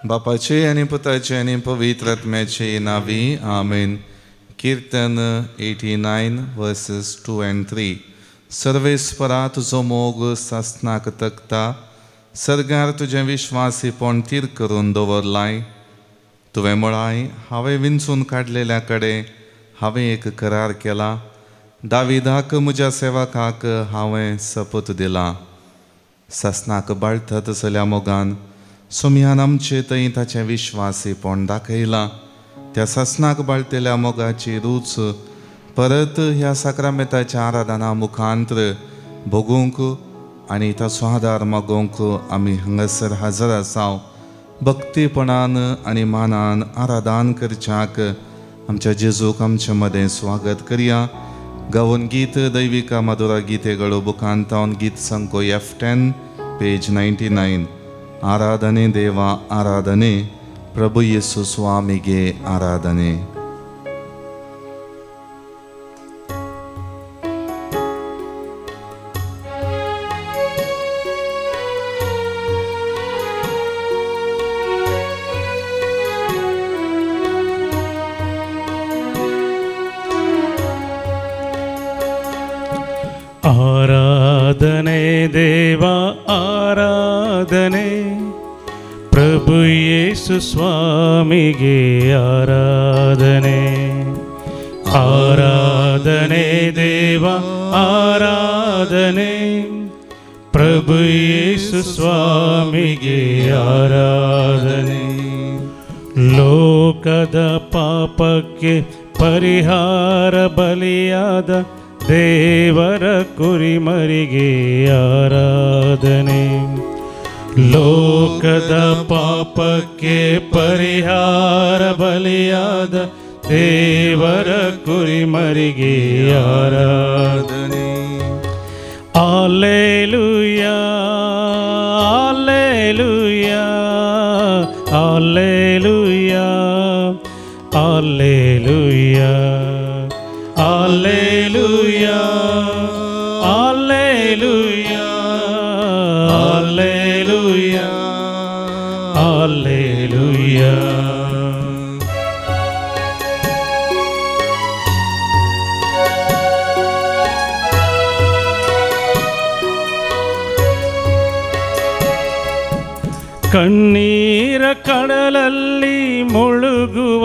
बापाचे आणि पुताचे आणि पवित्र आत्म्याचे नावी आमेन. कीर्तन 89 verses 2 and 3. सर्वेस्परा तुझो मोग सासनाक तकता, सर्गार तुझे विश्वासीपण तीर करून दवरलाय. तुवें म्हळाय, हांवें विंचून काडलेल्या कडे हांवें एक करार केला. दाविदाक म्हज्या सेवकाक हांवें सपूत दिला. सासनाक बाळथत चल्या मोगान सुम्यान आमचे थंय ताचें विश्वासीपण दाखयलां. त्या सासनाक बाळतेल्या मोगाची रूच परत ह्या साक्रामेंताच्या आराधना मुखांतर भोगूंक आनी ताचो आदार मागूंक आमी हांगासर हजर आसाव. भक्तीपणान आनी मानान आराधन करच्याक आमच्या जेजूक आमचे मदें स्वागत करया. गावन गीत दैविका मधुरा गीतेಗಳು मुखांतावन गीत संको F10 page 99. ಆರಾಧನೆ ದೇವ ಆರಾಧನೆ, ಪ್ರಭು ಯೇಸು ಸ್ವಾಮಿಗೆ ಆರಾಧನೆ. ಆರಾಧನೆ ದೇವ ಆರಾಧನೆ, ಪ್ರಭು ಯೇಸು ಸ್ವಾಮಿಗೆ ಆರಾಧನೆ. ಆರಾಧನೆ ದೇವ ಆರಾಧನೆ, ಪ್ರಭು ಯೇಸು ಸ್ವಾಮಿಗೆ ಆರಾಧನೆ. ಲೋಕದ ಪಾಪಕ್ಕೆ ಪರಿಹಾರ ಬಲಿಯಾದ ದೇವರ ಕುರಿಮರಿಗೆ ಆರಾಧನೆ. ಲೋಕದ ಪಾಪಕ್ಕೆ ಪರಿಹಾರ ಬಲಿಯಾದ ದೇವರ ಕುರಿಮರಿಗೆ ಆರಾಧನೆ. alleluia alleluia alleluia alleluia alleluia alleluia alleluia alleluia. ಕಣ್ಣೀರ ಕಡಲಲ್ಲಿ ಮುಳುಗುವ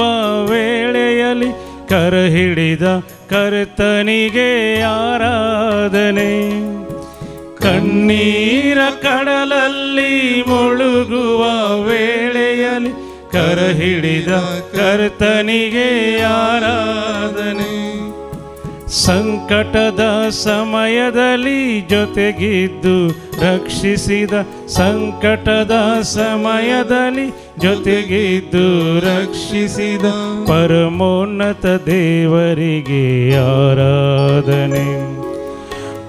ವೇಳೆಯಲ್ಲಿ ಕರ ಹಿಡಿದ ಕರ್ತನಿಗೆ ಆರಾಧನೆ. ಕಣ್ಣೀರ ಕಡಲಲ್ಲಿ ಮುಳುಗುವ ವೇಳೆಯಲ್ಲಿ ಕರ ಹಿಡಿದ ಕರ್ತನಿಗೆ ಆರಾಧನೆ. ಸಂಕಟದ ಸಮಯದಲ್ಲಿ ಜೊತೆಗಿದ್ದು ರಕ್ಷಿಸಿದ, ಸಂಕಟದ ಸಮಯದಲ್ಲಿ ಜೊತೆಗಿದ್ದು ರಕ್ಷಿಸಿದ ಪರಮೋನ್ನತ ದೇವರಿಗೆ ಆರಾಧನೆ.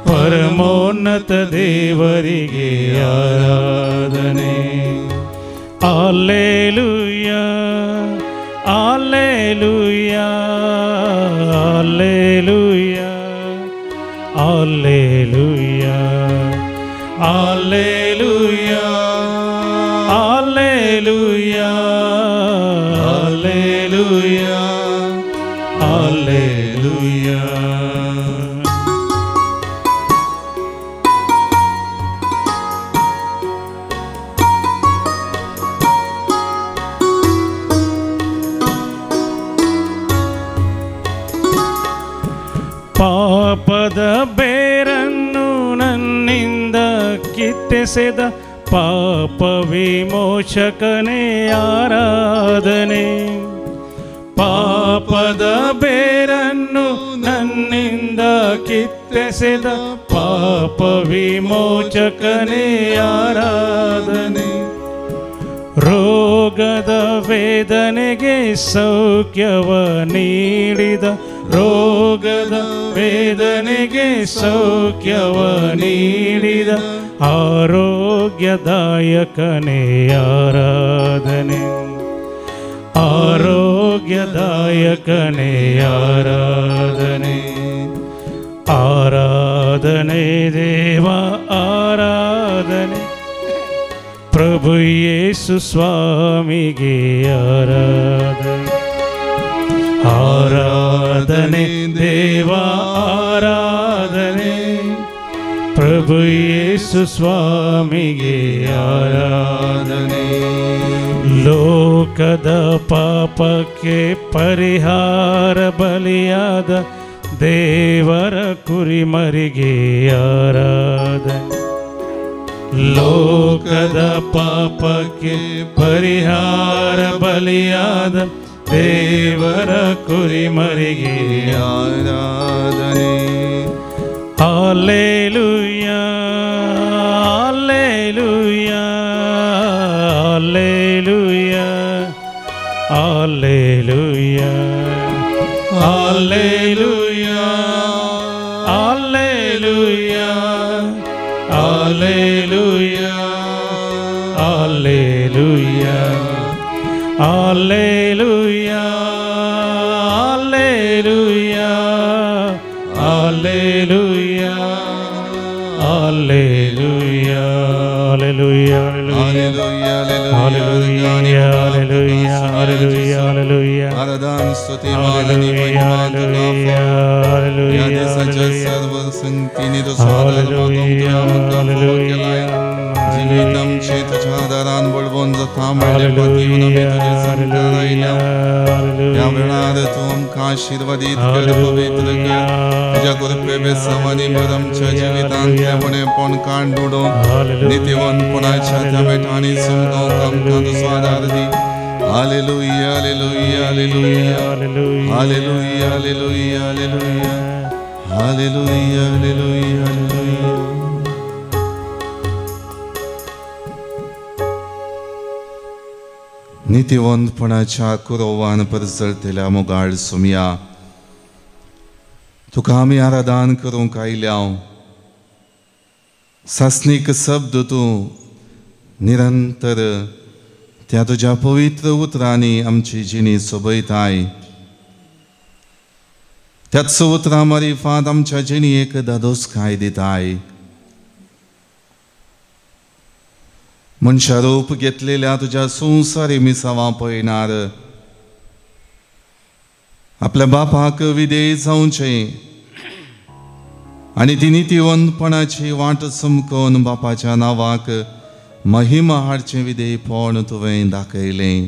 ಪರಮೋನ್ನತ ದೇವರಿಗೆ ಆರಾಧನೆ. alleluia alleluia alleluia alleluia alleluia alleluia alleluia alleluia. ಪಾಪದ ಬೇರನ್ನು ನನ್ನಿಂದ ಕಿತ್ತೆಸೆದ ಪಾಪ ವಿಮೋಚಕನೇ ಆರಾಧನೆ. ಪಾಪದ ಬೇರನ್ನು ನನ್ನಿಂದ ಕಿತ್ತೆಸೆದ ಪಾಪ ವಿಮೋಚಕನೇ ಆರಾಧನೆ. ರೋಗದ ವೇದನೆಗೆ ಸೌಖ್ಯವ ನೀಡಿದ, ರೋಗದ ವೇದನೆಗೆ ಸೌಖ್ಯವ ನೀಡಿದ ಆರೋಗ್ಯದಾಯಕನೇ ಆರಾಧನೆ. ಆರೋಗ್ಯದಾಯಕನೇ ಆರಾಧನೆ. ಆರಾಧನೆ ದೇವ ಆರಾಧನೆ, ಪ್ರಭು ಯೇಸು ಸ್ವಾಮಿಗೆ ಆರಾಧನೆ. ಆರಾಧನೆ ದೇವ ಆರಾಧನೆ, ಪ್ರಭು ಯೇಸು ಸ್ವಾಮಿಗೆ ಆರಾಧನೆ. ಲೋಕದ ಪಾಪಕ್ಕೆ ಪರಿಹಾರ ಬಲಿಯಾದ ದೇವರ ಕುರಿಮರಿಗೆ ಆರಾಧನೆ. ಲೋಕದ ಪಾಪಕ್ಕೆ ಪರಿಹಾರ ಬಲಿಯಾದ ದೇವರ ಕುರಿಮರಿಗೆ ಆರಾಧನೆ. Hallelujah, Hallelujah, Hallelujah, Hallelujah, Hallelujah, Hallelujah, Hallelujah, Hallelujah, Hallelujah, Hallelujah, Hallelujah, Hallelujah, Hallelujah, Hallelujah, Hallelujah, Hallelujah, Hallelujah. आराधन स्तुति Hallelujah, Hallelujah, Hallelujah, सर्व संगती निरुसादर जीवितम चेत चादरान बळवून थांबले पतीवन मी तुझे संतारायला या वेळात तू आमकां आशीर्वादीत कर पवित्र कर तुझ्या कृपेबे समानी परमच्या जीवितांतलेपणे पण कांडूडो नित्यवंतपणाच्या त्या बेठाणी समकाव आमकां तुजो आदार दी. Hallelujah hallelujah hallelujah hallelujah hallelujah hallelujah hallelujah hallelujah hallelujah. नित्यवंतपणाच्या कुरोवान परजळतेल्या मोगाळ सुमया तुका आमी आराधन करूंक आयल्या. सासनीक शब्द तूं निरंतर त्या तुझ्या पवित्र उतरांनी आमची जिणी सोबयताय. त्याच उतरां मारिफात आमच्या जिणयेक दादोसकाय दिताय. मनशा रूप घेतलेल्या तुझ्या संवसारी मिसावां पळयणार आपल्या बापाक विधेय जावचें आनी ती नित्यवंतपणाची वाट समकोवन बापाच्या नांवाक महिमा हाडचें विधेयपण तुवें दाखयलें.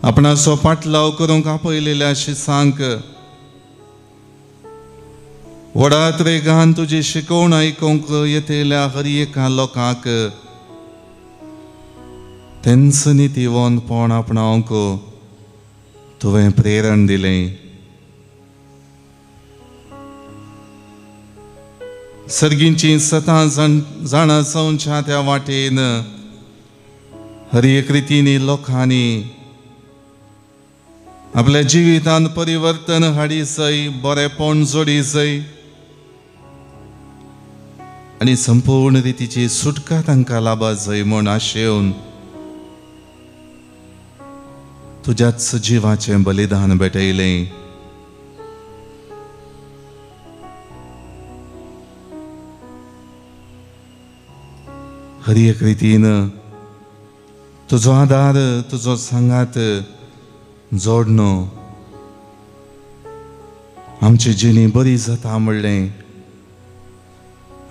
आपणाचो पाटलाव करूंक आपयलेल्या शिसांक वडात रेगान तुजी शिकवण आयकूंक येतेल्या हर एका लोकांक तेंच नित्यवंतपण आपणावंक तुवें प्रेरण दिलें. सर्गींची 7 जाणां जावच्या त्या वाटेन हर एक रितीनी लोकांनी आपल्या जिवितांत परिवर्तन हाडीसय, बरेपण जोडीसय आनी संपूर्ण रितीची सुटका तांकां लाबा जाय म्हूण आशेवन तुज्याच जिवाचें बलिदान भेटयलें. हर एक रितीन तुजो आदार, तुजो सांगात जोडणो आमची जिणी बरी जाता म्हणलें.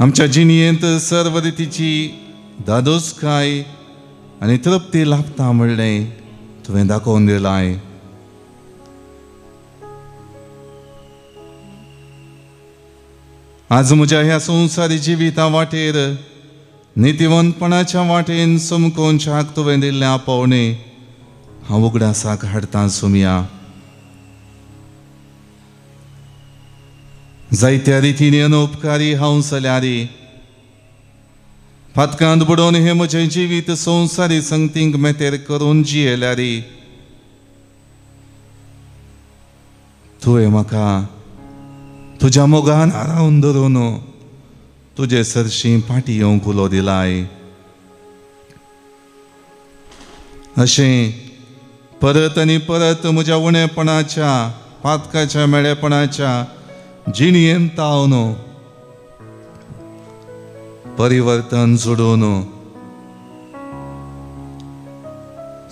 आमच्या जिणयेंत सर्व रितीची दादोसकाय आनी तृप्ती लाभता म्हणलें तुवें दाखोवन दिलाय. आज म्हज्या ह्या संवसारी जिविता वाटेर नित्यवंतपणाच्या वाटेन समकोवच्याक तुवें दिल्लें आपोवणें हांव उगडासाक हाडटां सुमया. जायत्या रितींनी अनउपकारी हांव जाल्यारी फातकांत बुडोवन हें म्हजें जिवीत संवसारी संगतींक मेतेर करून जियेल्यारी तुवें म्हाका तुज्या मोगान आरावन धरून तुजे सरशी पाटी येवंक उलो दिलाय. अशें परत आनी परत म्हज्या उणेपणाच्या, पातकाच्या, मेळेपणाच्या जिणयेंत तावन परिवर्तन जोडून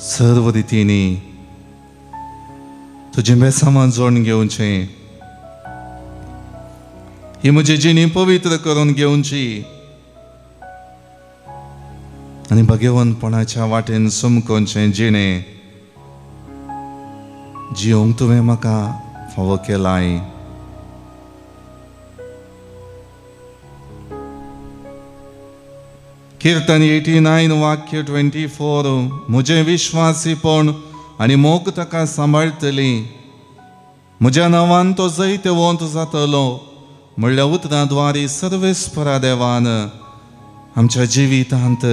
सर्व रितींनी तुझें बेसामां जोडून घेवचें, ही म्हजी जिणी पवित्र करून घेवची आनी भगवंतपणाच्या वाटेन सुमकोवचें जिणें जियोंक तुवें म्हाका फावो केलाय. कीर्तन 89 वाक्य 24. म्हजें विश्वासीपण आनी मोग ताका सांबाळटली, म्हज्या नांवान तो जैत वोंत जातलो. म्हणल्यार उतराद्वारी सर्वेस्परा देवान आमच्या जिवितांत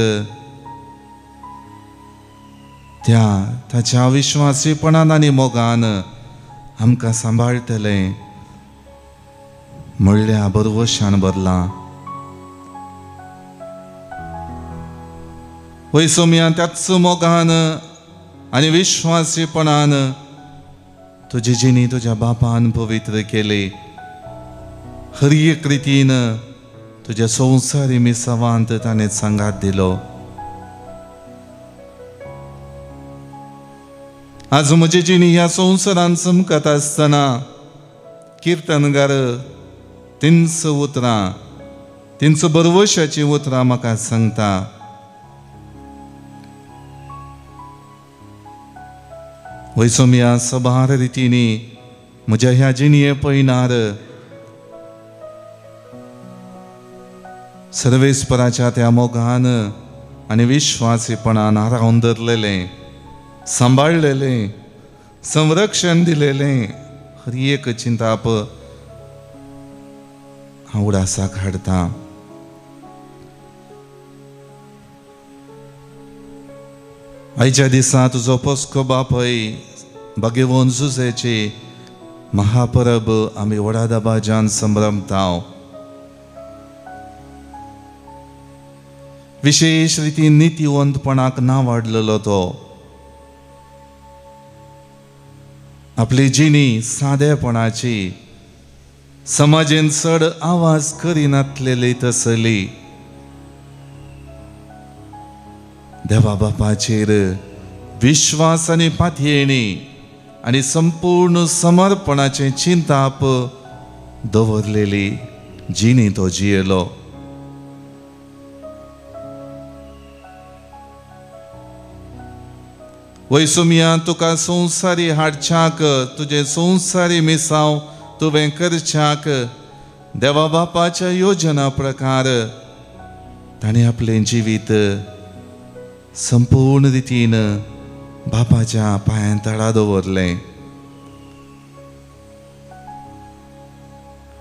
ताच्या विश्वासीपणान आनी मोगान आमकां सांबाळटलें म्हणल्या बरवशान भरलां. वैसम्या त्याच मोगान आनी विश्वासीपणान तुजी जिणी तुज्या बापान पवित्र केली. हर एक रितीन तुज्या संवसारी मिसावांत ताणें सांगात दिलो. आज म्हजी जिणी ह्या संवसारांत चमकत आसतना कीर्तनगार तिनच उतरां, तिनच बरवशाची उतरां म्हाका सांगता. वैसम्या सबार रितींनी म्हज्या ह्या जिणये पयनार सर्वेस्पराच्या त्या मोगान आनी विश्वासीपणान रावन धरलेलें, सांबाळलेलें, संरक्षण दिलेलें हर एक चिंताप हांव उडासाक हाडटां. आयच्या दिसा तुजो पोस्को बापय भगवंत जुजेची महापरब आमी व्हडा दबाज्यान संभ्रमतांव. विशेष रितीन नितीवंतपणाक ना वाडलेलो तो. आपली जिणी सादेपणाची, समाजेन चड आवाज करिनासलेली तसली. देवा बापाचेर विश्वास आनी पातयेणी आनी संपूर्ण समर्पणाचे चिंताप दवरलेली जिणी तो जियेलो. वैसम्या तुका संवसारी हाडच्याक, तुजे संवसारी मिसांव तुवें करच्याक देवा बापाच्या योजना प्रकार ताणें आपलें जिवीत संपूर्ण रितीन बापाच्या पांयां तळा दवरलें.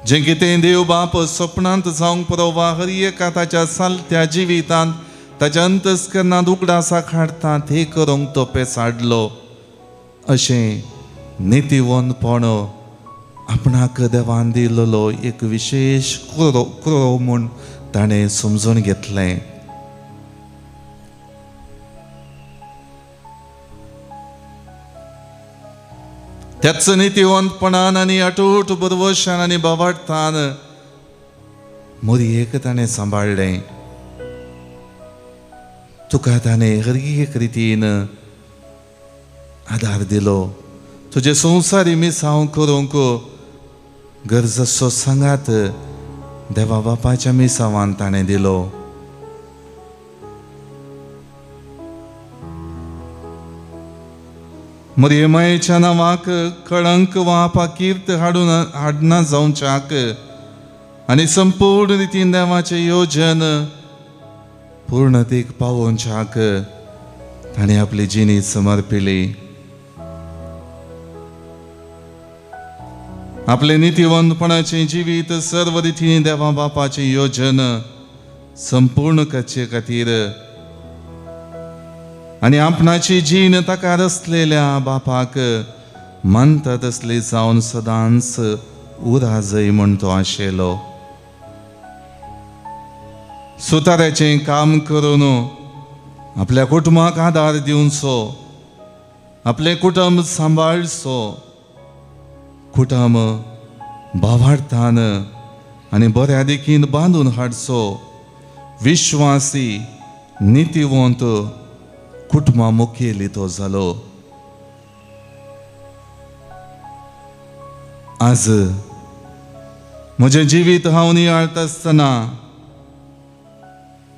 जें कितें देव बाप स्वप्नांत जावंक पुरोवा हर एका ताच्या सालत्या जिवितांत ताच्या अंतस्करणांत उगडासाक हाडटा तें करूंक तो पेसाडलो. अशें नितीवंतपण आपणाक देवान दिल्लो एक विशेष कुरो म्हूण ताणें समजून घेतलें. त्याच नितीवंतपणान आनी अटूट बरवशान आनी बाबार्थान मोरयेक ताणें सांबाळलें. तुका ताणें हर एक रितीन आदार दिलो. तुजे संवसारी मिसांव करूंक गरजसो सांगात देवा बापाच्या मिसावान ताणें दिलो. मरियमायेच्या नांवाक कळंक वा अपाकीर्त हाडना जावच्याक आनी संपूर्ण रितीन देवाचें योजन पूर्णतेक पावोवच्याक ताणें आपली जिणी समर्पिली. आपले नितीवंतपणाचें जिवीत सर्व रितींनी देवा बापाचें योजन संपूर्ण करचे खातीर आनी आपणाची जीण ताका रचलेल्या बापाक मानता तसली जावन सदांच उरा जय म्हूण तो आशिल्लो. सुताऱ्याचें काम करून आपल्या कुटुंबाक आदार दिवचो, आपलें कुटुंब सांबाळचो, कुटुंब भावार्थान आनी बऱ्या देखीन बांदून हाडचो, विश्वासी नितीवंत कुटुंबा मुखेली तो जालो. आज म्हजें जिवीत हांव नियाळटा आसतना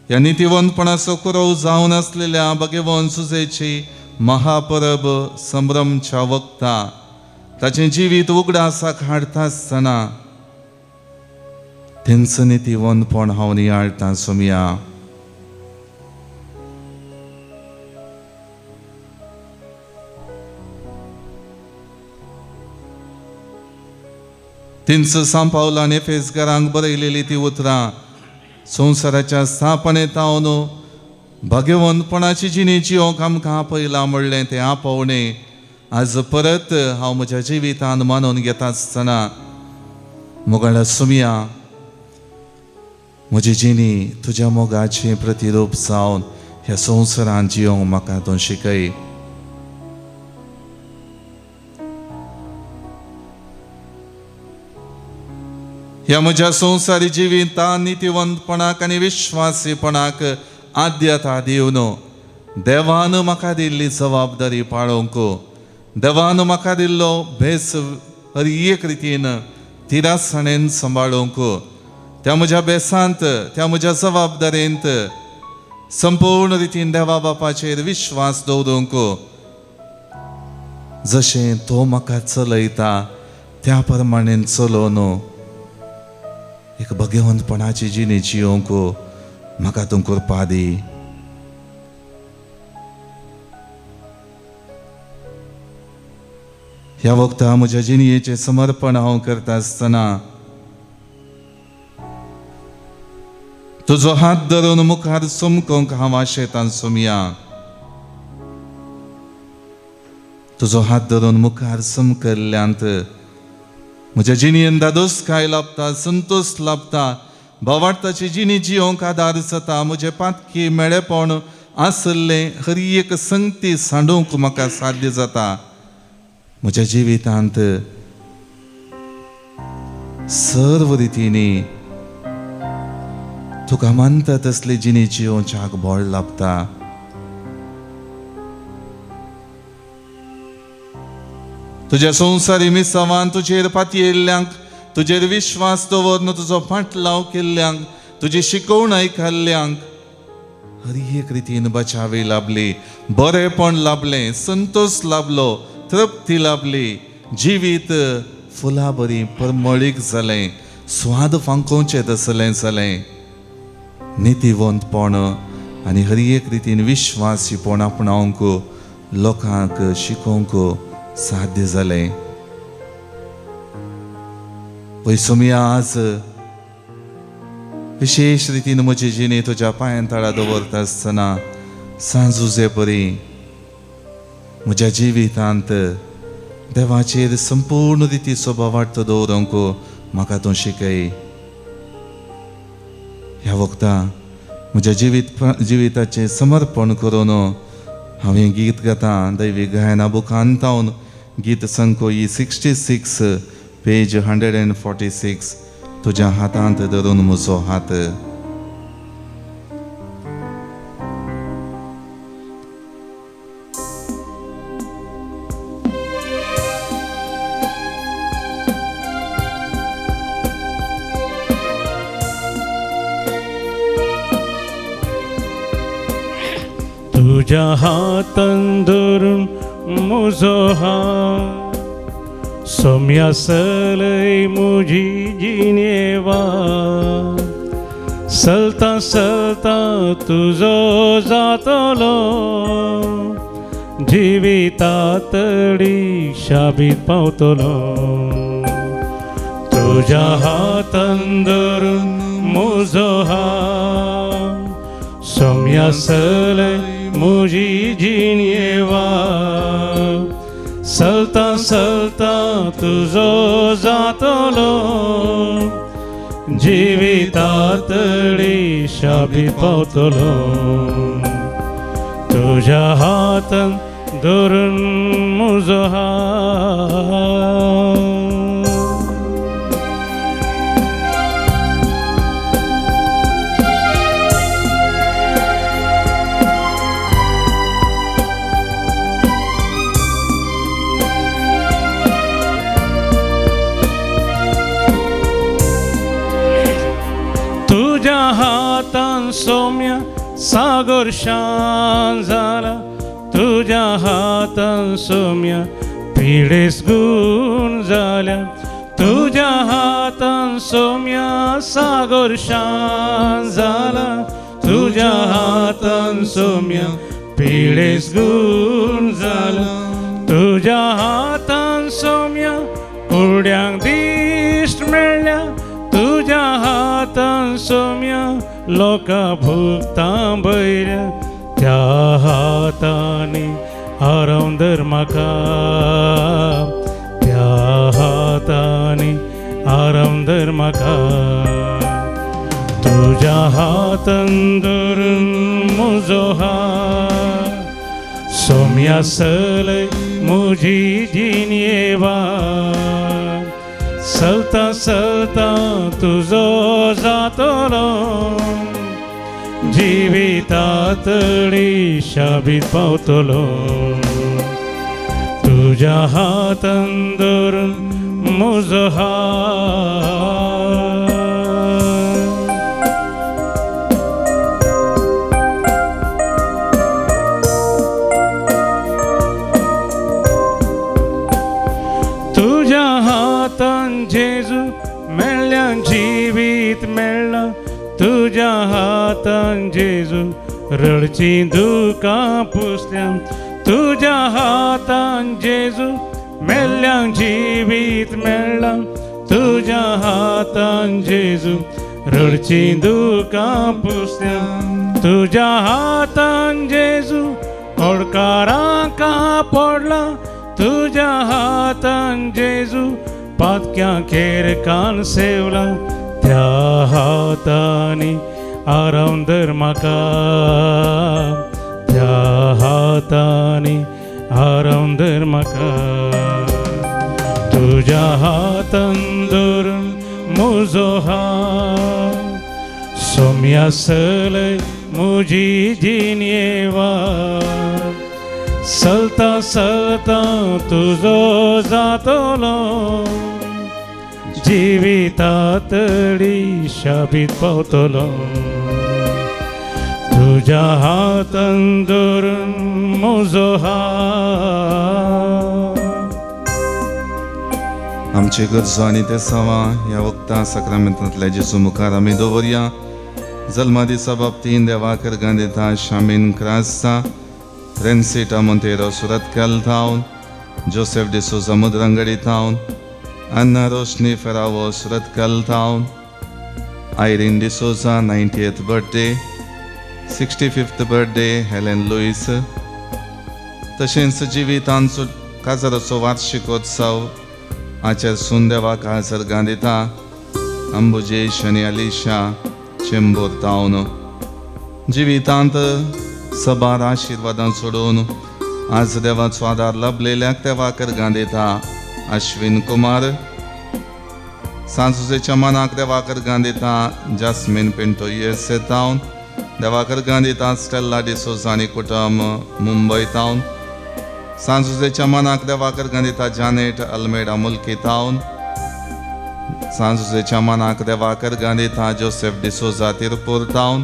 ह्या नितीवंतपणाचो कुरव जावन आसलेल्या भगवान सुजेची महापरब संभ्रमच्या वक्ता ताचें जिवीत उगडासाक हाडटा आसतना तेंचं नितीवंतपण हांव नियाळटा सोमया. तिंच सांपावलान एफेसकारांक बरयलेली ती उतरां संवसाराच्या स्थापनेतावन भगवंतपणाची जिणी जियोंक आमकां आपयलां म्हणलें तें आपवणें आज परत हांव म्हज्या जिवितांत मानून घेता आसतना मोगाळ सुमया म्हजी जिणी तुज्या मोगाचें प्रतिरूप जावन ह्या संवसारांत जियोंक म्हाका तूं शिकय. ह्या म्हज्या संवसारी जिवितांत नितीवंतपणाक आनी विश्वासीपणाक आद्यता दिवन देवान म्हाका दिल्ली जबाबदारी पाळोवंक देवान म्हाका दिल्लो भेस हर एक रितीन तिरासणेन सांबाळूंक त्या म्हज्या बेसांत त्या म्हज्या जबाबदारेंत संपूर्ण रितीन देवा बापाचेर विश्वास दवरूंक जशें तो म्हाका चलयता त्या प्रमाणें चलोवन एक भगवंतपणाची जिणी जियोंक म्हाका तूं कृपा दी. ह्या वक्ता म्हज्या जिणयेचें समर्पण हांव करता आसतना तुजो हात धरून मुखार चमकोंक हांव आशेतां सोमया. तुजो हात धरून मुखार चमकल्ल्यांत म्हज्या जिणयेन दादोसकाय लाभता संतोष लाभता भावार्थाची जिणी जियोंक आदार जाता. म्हजें पातकी मेळेपण आसल्लें हर एक संगती सांडूंक म्हाका साध्य जाता. म्हज्या जिवितांत सर्व रितींनी तुका मानता तसली जिणी जियोवच्याक बळ लाभता. तुज्या संवसारी मिसावान तुजेर पातयेल्ल्यांक तुजेर विश्वास दवरून तुजो फाटलाव केल्ल्यांक तुजी शिकवण आयकल्ल्यांक हर एक रितीन बचावी लाभली बरेपण लाभलें संतोष लाभलो तृप्ती लाभली जिवीत फुलां बरी परमळीक जालें स्वाद फांकोवचें तसलें जालें. नितीवंतपण आनी हर एक रितीन विश्वासीपण आपणावंक लोकांक शिकोवंक साध्य जालें. पळय सोमया आज विशेष रितीन म्हजी जिणी तुज्या पांयां तळा दवरता आसतना सांजुजे परी म्हज्या जिवितांत देवाचेर संपूर्ण रितीचो भावार्थ दवरूंक म्हाका तूं शिकय. ह्या वक्ता म्हज्या जिविताचें समर्पण करून हांवें गीत गातां दैवी गायना बुकांतावन गीत संकोई 66 पेज 146 तुज्या हातांत धरून म्हजो हात. तुझ्या हातान धरून म्हजो हात सोम्या सलय म्हजी जिणेवा चलता चलता तुजो जातलो जिवितातडी शाबीत पावतलो. तुझ्या हातान धरून म्हजो हात सोम्या सलय म्हजी जिणेवा चलता चलता तुजो जातलो जिवितातडी शाबीत पावतलो. तुझ्या हातान धरून म्हजो हात सौम्य सागर शांत झाला तुझ्या हातान सौम्य पिढेस गुण झाल्या तुझ्या हातान सौम्य सागर शांत झाला तुझ्या हातान सौम्य पिढेस गुण झाला तुझ्या हातान सौम्य कुरड्यांक दिश्ट मेळ्ळ्या तुझ्या हातान सौम्य लोकां भुगतां भरल्या त्या हातांनी आराम धर म्हाका त्या हातांनी आराम धर म्हाका तुझ्या हातान धरून म्हजो हात सौम्य चलय म्हजी जिणेवा चलता चलता तुजो जातलो जिवितातली शाबीत पावतलो तुझ्या हातान धरून म्हजो हात तुझ्या हातान जेजू मेळ्ळ्या जिवीत मेळ्ळा तुझ्या हातान जेजू रडची दुकां पुसल्या तुझ्या हातान जेजू मेल्ल्या जिवीत मेळ्ळा तुझ्या हातान जेजू रडची दुकां पुसल्या तुझ्या हातान जेजू ओडकारांक पडला तुझ्या हातान जेजू पातक्यां खेरकान सेवला त्या हातांनी आराम धर म्हाका त्या हातांनी आराम धर म्हाका तुझ्या हातान धरून म्हजो हात सौम्य चलय म्हजी जिणेवा चलता चलता तुजो जातलो जिवितातली शाबीत पावतलो तुझ्या हातान धरून म्हजो हात आमचे गरजो आनी ते सवा ह्या वक्ता सक्रामेंतांतल्या जेजू मुखार आमी दवरया जल्मा दिसा बाबतीन देवाकर गांधीता शामीन क्रास्ता रेन्सिटा मोंतेरो सुरतकल टावन जोसेफ डिसोजा मुद्रंगडी टावन Anna Roshni Ferravo Suratcal Town, Irene D'Souza 90th birthday, 65th birthday Helen Lewis. तशेंच जिवितांचो काजाराचो वार्षिकोत्सव आचार्य सुंदेवाक हाजर गांधीता अंबुजेश आनी अलिशा चेंबूर टावन जिवितांत सबार आशिर्वादां सोडून आज देवाचो आदार लाभलेल्याक देवाकर गांधीता अश्विन कुमार सांजुजेच्या मनाक देवाकर गांधीता जास्मिन पिंटो USA टावन देवाकर गांधीता स्टेल्ला डिसोजा आनी कुटुंब मुंबय टावन सांजुजेच्या मनाक देवाकर गांधीता जानेट अल्मेडा मुल्की टावन सांजुजेच्या मनाक देवाकर गांधीता जोसेफ डिसोजा तिरुपूर टावन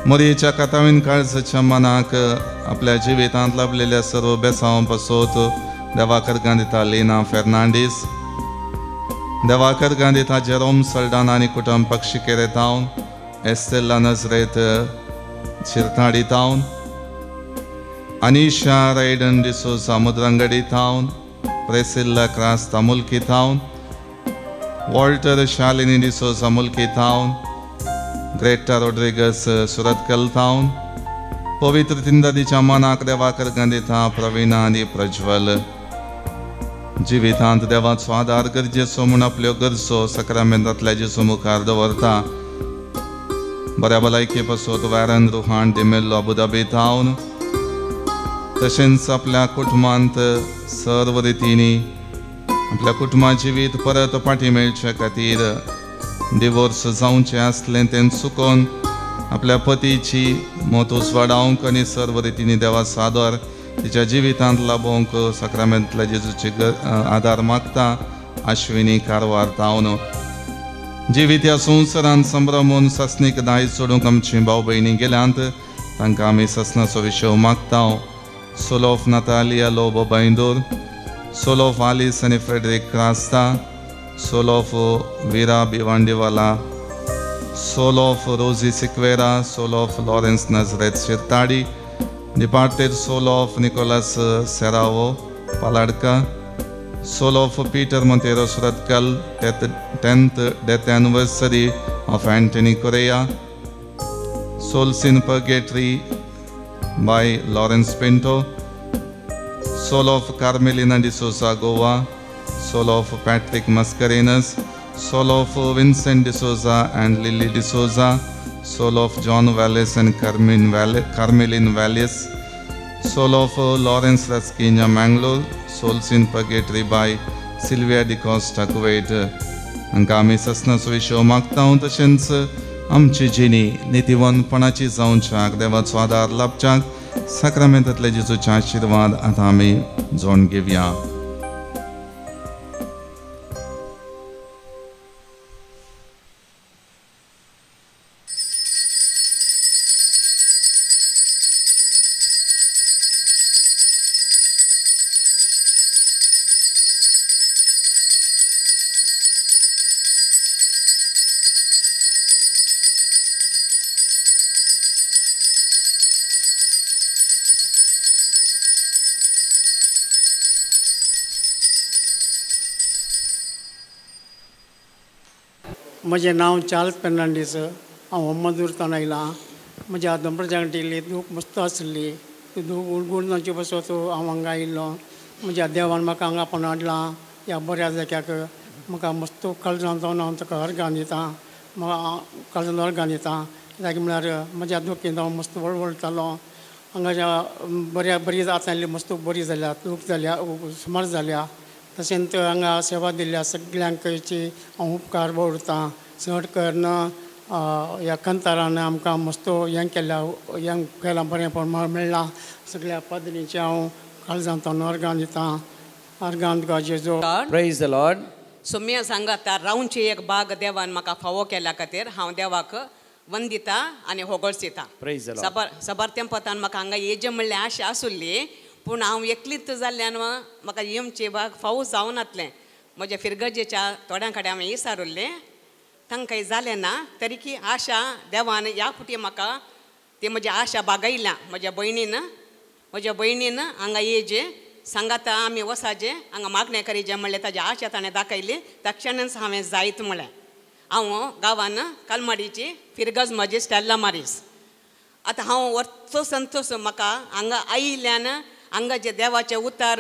मोरयेच्या कातावीन काळजाच्या मनाक आपल्या जिवितांत लाभलेल्या सर्व बेसांव पासोत देवाकर गांधीता लीना फेर्नांडीस देवाकर गांधीता जेरोम सल्डाना आनी कुटुंब पक्षिकेरे टावन एस्तेला नजरेत चिरताडी टावन अनिशा रायडन डिसोजा मुद्रंगडी टावन प्रेसिल्ला क्रास्ता मुल्की टावन वॉल्टर शालिनी डिसोजा मुल्की town Greta Rodrigues Surathkal town पवित्र तिंदादीच्या मनाक देवाकर गांधीता प्रवीणा आनी प्रज्वल जिवितांत देवाचो आदार गरजेचो म्हूण आपल्यो गरजो सक्रामेंतांतल्या जेजू मुखार दवरता बऱ्या भलायके पासत वॅरन रुहान डिमेल्लो अबुधाबी टावन तशेंच आपल्या कुटुंबांत सर्व रितींनी आपल्या कुटुंबा जिवीत परत फाटीं मेळचे खातीर डिवोर्स जावचें आसलें तें चुकोवन आपल्या पतीची मोतूस वाडावंक आनी सर्व रितींनी देवाचो आदार तिच्या जिवितांत लाभोवंक सक्रामेंतांतल्या जेजूची आदार मागता अश्विनी कारवार टावन जिवीत ह्या संवसारांत संभ्रमून ससनीक दायज सोडूंक आमची भाव भयणी गेल्यांत तांकां आमी ससनाचो विशव मागता. Soul of Natalia Lobo Byndoor, soul of Alice आनी Frederick Crasta, soul of Vira Bhiwandiwala, soul of Rosie Sequeira, soul of Lawrence Nazareth Shirthady, departed soul of Nicholas Serrao Paladka, soul of Peter Montero Suratkal, 10th death anniversary of Anthony Correa, Souls in Purgatory by Lawrence Pinto, soul of Carmelina de Souza Goa, soul of Patrick Mascarenas, soul of Vincent de Souza and Lily de Souza, soul of John Valles and Carmelin Valles, soul of Lawrence Raskinha Mangalore, Souls in Purgatory by Sylvia de Costa Kuwait. हांकां आमी ससनाचो विशव मागता. तशेंच आमची जिणी नितीवंतपणाची जावच्याक, देवाचो आदार लाभच्याक साक्रामेंतांतले जेजूचे आशिर्वाद आतां आमी जोड घेवया. म्हजें नांव चार्ल्स फेर्नांडीस. हांव मजूरतान आयलां. म्हज्या दंपत्यांगेली दूख मस्त आसली. दूख उडगुडनाची बसत हांव हांगा आयिल्लो. म्हज्या देवान म्हाका हांगा पण हाडलां. ह्या बऱ्या जाग्याक म्हाका मस्त काळजांत जावन हांव ताका अर्गां दितां. म्हाका काळजांत अर्गां दितां. कित्याक म्हळ्यार म्हज्या दुखींत हांव मस्त वळवळटालो. हांगाच्या बरी आतांली मस्त बरी जाल्या, दूख जाल्या, सुमार जाल्या. तशेंच हांगा सेवा दिल्ल्या सगळ्यांकची हांव उपकार वळटां. चड करन ह्या कंतारान आमकां मस्त हें केलां बरेंपण मेळ्ळां. सगळ्या पाद्रींची हांव काळजांत अर्गां दितां. अर्गां तुका जेजू. Praise the Lord. सो मी सांगता रावंची एक बाग देवान म्हाका फावो केल्या खातीर हांव देवाक वंदिता आनी होगळसिता. Praise the Lord. सबारतें पतान म्हाका हांगा येजे म्हणलें आशा आसुल्ली, पूण हांव एकलीच जाल्ल्यान म्हाका येवचे बाग फावो जावनातलें. म्हज्या फिरगजेच्या थोड्यां कडेन हांवें विचारुल्लें, तांकांय जालें ना. तरी की आशा देवान ह्या फुटी म्हाका ती म्हजी आशा बागयल्या. म्हज्या भयणीन हांगा येजे सांगाता आमी वसाजे हांगा मागणें करीजे म्हणलें. ताजी आशा ताणें दाखयली. तक्षणच हांवें जायत म्हळें. हांव गांवान कालमाडीची फिरगज म्हजी स्टेला मारीस. आतां हांव वर्तो संतोश म्हाका हांगा आयिल्ल्यान हांगा जे देवाचे उतार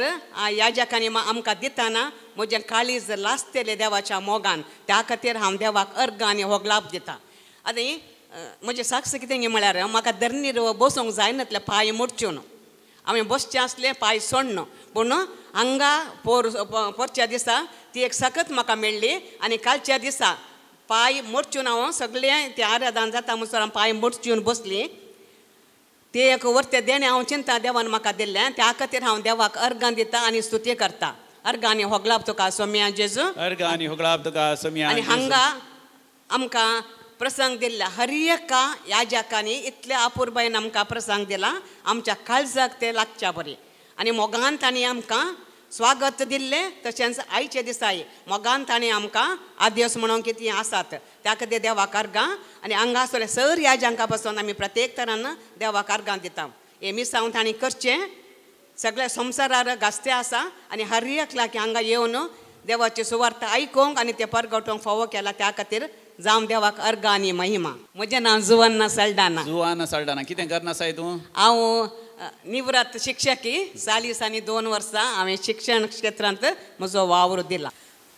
याजकांनी आमकां दिताना म्हजें काळीज लासतेलें देवाच्या मोगान. त्या खातीर हांव देवाक अर्ग आनी होगलाप दितां. आनी म्हजें साक्ष कितें म्हळ्यार म्हाका धरणीर बसूंक जायनातलें पांय मोडच्यो न्हू. हांवें बसचें आसलें पांय सोडनो. पूण हांगा पोरच्या दिसा ती एक सकत म्हाका मेळ्ळी. आनी कालच्या दिसा पांय मोडच्यून हांव सगळें तें आराधन जाता म्हणसर हांव पांय मोडच्यून बसलीं. ते एक वर्ते देणें हांव चिंता देवान म्हाका दिल्लें. त्या खातीर हांव देवाक अर्गां दिता आनी स्तुती करता. अर्गां आनी होगलाप तुका सोम्या जेजू. अर्गां आनी होगलाप तुका सोम्या आनी हांगा आमकां प्रसंग दिल्ल्या हर एका याजकांनी इतल्या अपुरबायेन आमकां प्रसंग दिला. आमच्या काळजाक ते लागच्या बरी. आनी मोगान तांणी आमकां स्वागत दिल्लें. तशेंच आयचे दिसाय मोगान तांणी आमकां आदेस म्हणून कितें आसात. त्या खातीर देवाक अर्गां. आनी हांगा आसले सर याजकां पासून आमी प्रत्येक तरान देवाक अर्गां दिता. हे मिसांव तांणी करचें सगळ्या संवसारार गास्ते आसा. आनी हर एक लागी हांगा येवन देवाची सुवार्थ आयकूंक आनी ते परगटोवंक फावो केला. त्या खातीर जावं देवाक अर्गां आनी महिमा. म्हजें नांव जुवान्ना सल्डाना. जुवान्ना सल्डाना. कितें करना साय तूं? हांव निवृत्त शिक्षकी. 40 आनी 2 वर्सां हांवें शिक्षण क्षेत्रांत म्हजो वावर दिला.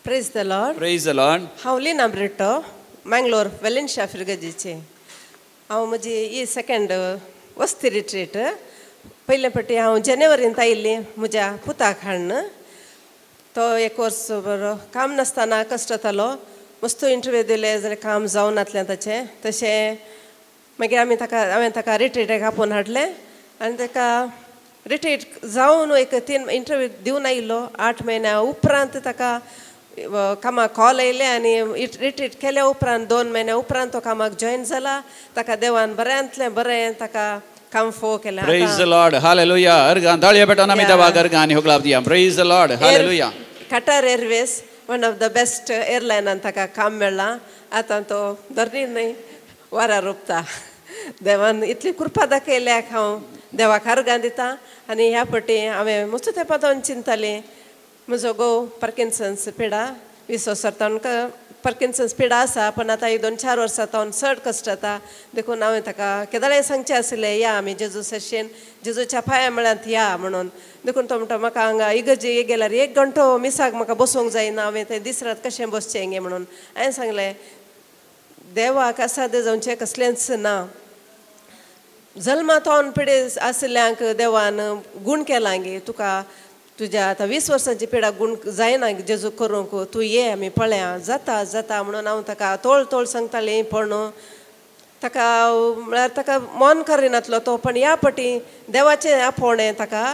Praise the Lord. Praise the Lord. हांव लिना ब्रिटो, मंगलोर वेलेन्शिया फिरगजीचे. हांव म्हजी ही सेकंड वस्ती रिट्रीट. पयले फावटी हांव जानेवारींत आयिल्ली म्हज्या पुताक हाडून. तो 1 वर्स बरो काम नासतना कश्ट जातालो. मस्त इंटरव्यू दिले जाल्यार काम जावनातलें ताचें. तशें मागीर हांवें ताका रिट्रीटाक आपोवन हाडलें. आनी ताका रिट्रीट जावन एक 3 इंटरव्यू दिवन आयिल्लो. 8 म्हयन्या उपरांत ताका कामाक कॉल येयले आनी रिट्रीट केल्या उपरांत 2 म्हयन्या उपरांत तो कामाक जॉयन जाला. ताका देवान बऱ्यांतलें बरें ताका काम फो केलें. Praise the Lord. Hallelujah. अर्गां ताळयो पेटोवन आमी देवाक अर्गां आनी होगलाब दिया. Praise the Lord. Hallelujah. Qatar Airways one of the best एअरलायनान ताका काम मेळ्ळां. आतां तो धरणी न्हय वारा रोपता. देवान इतली कृपा दाखयल्याक हांव देवाक अर्गां दितां. आनी ह्या फावटी हांवें मस्त तेंपा दोन चिंततालें म्हजो घोव पार्किन्सन्स पिडा 20 वर्सां ताका पार्किन्सन्स पिडा आसा. पण आतां 2-4 वर्सां तावन चड कश्ट जाता. देखून हांवें ताका केदाळे सांगचें आसलें या आमी जेजू सशेन जेजूच्या पांया म्हळ्यांत या म्हणून. देखून तो म्हणटा म्हाका हांगा इगर्जे गेल्यार 1 घंटो मिसाक म्हाका बसूंक जायना. हांवें थंय दीस रात कशें बसचें गे म्हणून हांवें सांगलें देवाक असाध्य जावचें कसलेंच ना. जल्मा तोन पिडे आसल्यांक देवान गूण केला गे. तुका तुज्या आतां 20 वर्सांची पिडा गूण जायना जेजू करूंक. तूं ये आमी पळया जाता जाता म्हणून हांव ताका तोळ सांगतालें. पण ताका म्हळ्यार ताका मन करिनातलो तो. पण ह्या फावटी देवाचें आपोवणें ताका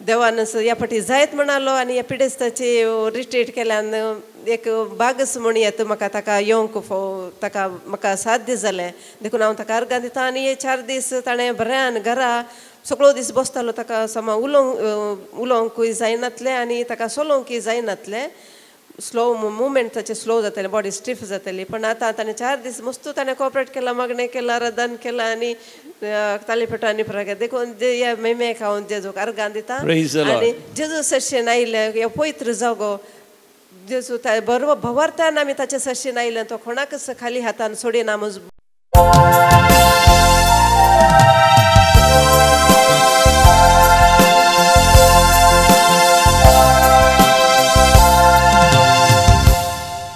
देवान ह्या फावटी जायत म्हणालो. आनी ह्या पिडेस्ताची रिट्रीट केल्यान एक बागस म्हण येता म्हाका ताका येवंक ताका म्हाका साध्य जालें. देखून हांव ताका अर्गां दितां. आनी हे 4 दीस ताणें बऱ्यान घरा सगळो दीस बसतालो. ताका समा उलोवंकूय जायनातलें आनी ताका चलोवंकूय जायनातलें. स्लो मुवमेंट ताचें स्लो जातालें बॉडी स्टिफ जाताली. पण आतां ताणें 4 दीस मस्त ताणें कॉपरेट केला मागणें केला रदान केला आनी तालीपेटो आनी प्रकार. देखून ह्या मेमेक हांव जेजूक अर्गां दितां. आनी जेजू सशेन आयले हे पवित्र जागो जेजू बरोबर भवार्थान आमी ताचे सशेन आयले. तो कोणाकच खाली हातान सोडिना.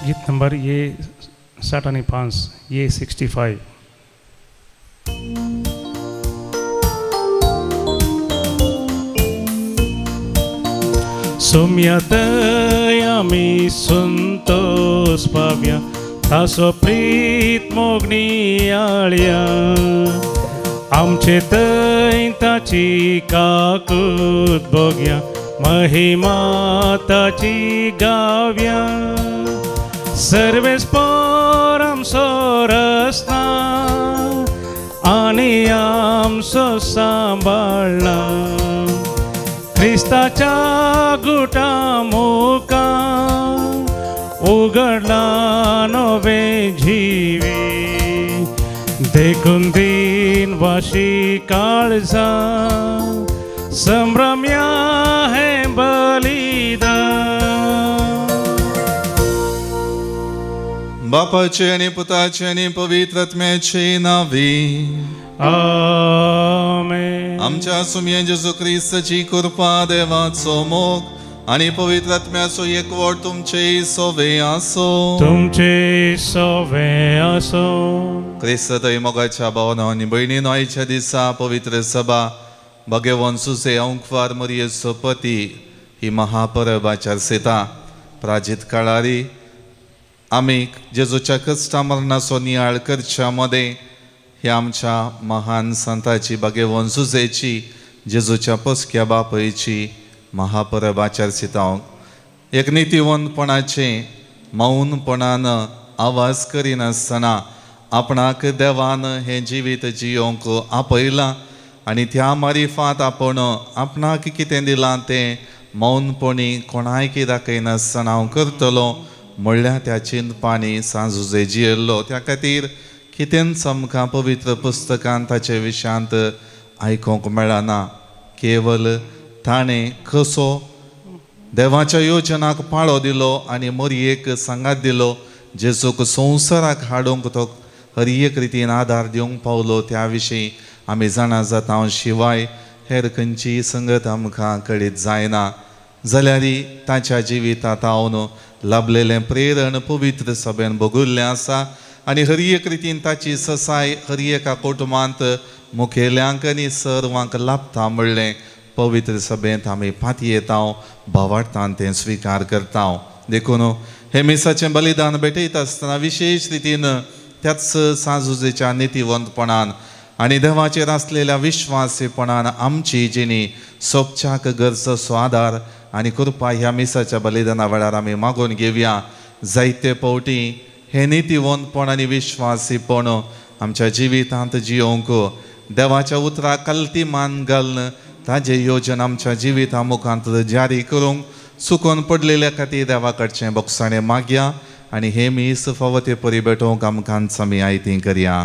गीत नंबर ये 65 ये 65. Sumiată mi suntos pavia ta soprit mognialia आमचे तैताची काकूत बघ्या महिमा ताची गाव्या सर्वेस परम सोरसना आणि आमचो सांभाळना ख्रिस्ताच्या गुटा मुका उघडला नवे जीवी देखून दिन वाशी काळजा संभ्रम्या हे बलिदान. बापाचे आणि पुताचे आणि पवित्र आत्म्याचे नावी आमेन. आमच्या सुमये जेजू ख्रिस्ताची कृपा देवाचो मोग आणि पवित्र आत्म्याचो एकवट तुमचे सोवे आसो. तुमचे सोवे आसो. ख्रिस्त मोगाच्या भावना आणि भयणीनो आयच्या दिसा पवित्र सभा भगवान सुसे अंकवार मरियेचो पती ही महापरब आचारसेता प्राजीत काळारी आमी जेजूच्या कष्टा मरणाचो नियाळ करच्या मध्ये ह्या आमच्या महान संताची भगवान सुसेची जेजूच्या पसक्या बापयची महापरब आचारसेता एक नितीवंतपणाचे मौनपणान आवाज करिनासतना आपणाक देवान हे जिवीत जियोंक आपयलां आनी त्या मारिफात आपण आपणाक कितें दिलां तें मौनपणी कोणायकी दाखयनासतना हांव करतलो म्हणल्यार त्या चिंतपानी सांजुजे जियेल्लो. त्या खातीर कितेंच आमकां पवित्र पुस्तकांत ताचे विशयांत आयकोंक मेळना. केवल ताणें कसो देवाच्या योजनाक पाळो दिलो आनी मरयेक सांगात दिलो जेजूक संवसाराक हाडूंक तो हर एक रितीन आदार दिवंक पावलो त्या विशीं आमी जाणा जाता. शिवाय हेर खंयची संगत आमकां कळीत जायना जाल्यार ताच्या जिवितांत हांव लाभलेलें प्रेरण पवित्र सभेन भोगुल्लें आसा आनी हर एक रितीन ताची ससाय हर एका कुटुंबांत मुखेल्यांक आनी सर्वांक लाभता म्हणलें पवित्र सभेंत आमी पाती येता भावार्थान तें स्विकार करता. देखून हे मिसाचें बलिदान भेटयता आसतना विशेश रितीन त्याच सांजुजेच्या नितीवंतपणान आनी देवाचेर आसलेल्या विश्वासीपणान आमची जिणी सोबच्याक गरजसो आदार आनी कृपा ह्या मिसाच्या बलिदाना वेळार आमी मागून घेवया. जायते फावटी हे नितीवंतपण आनी विश्वासीपण आमच्या जिवितांत जियोंक देवाच्या उतराक कल्ती मान घालन ताजे योजन आमच्या जिविता मुखांत जारी करूंक चुकोवन पडलेल्या खातीर देवा कडचें बोगसाणें मागया आनी हे मीस फावते परी बेटोवंक आमकांच आमी आयती करया.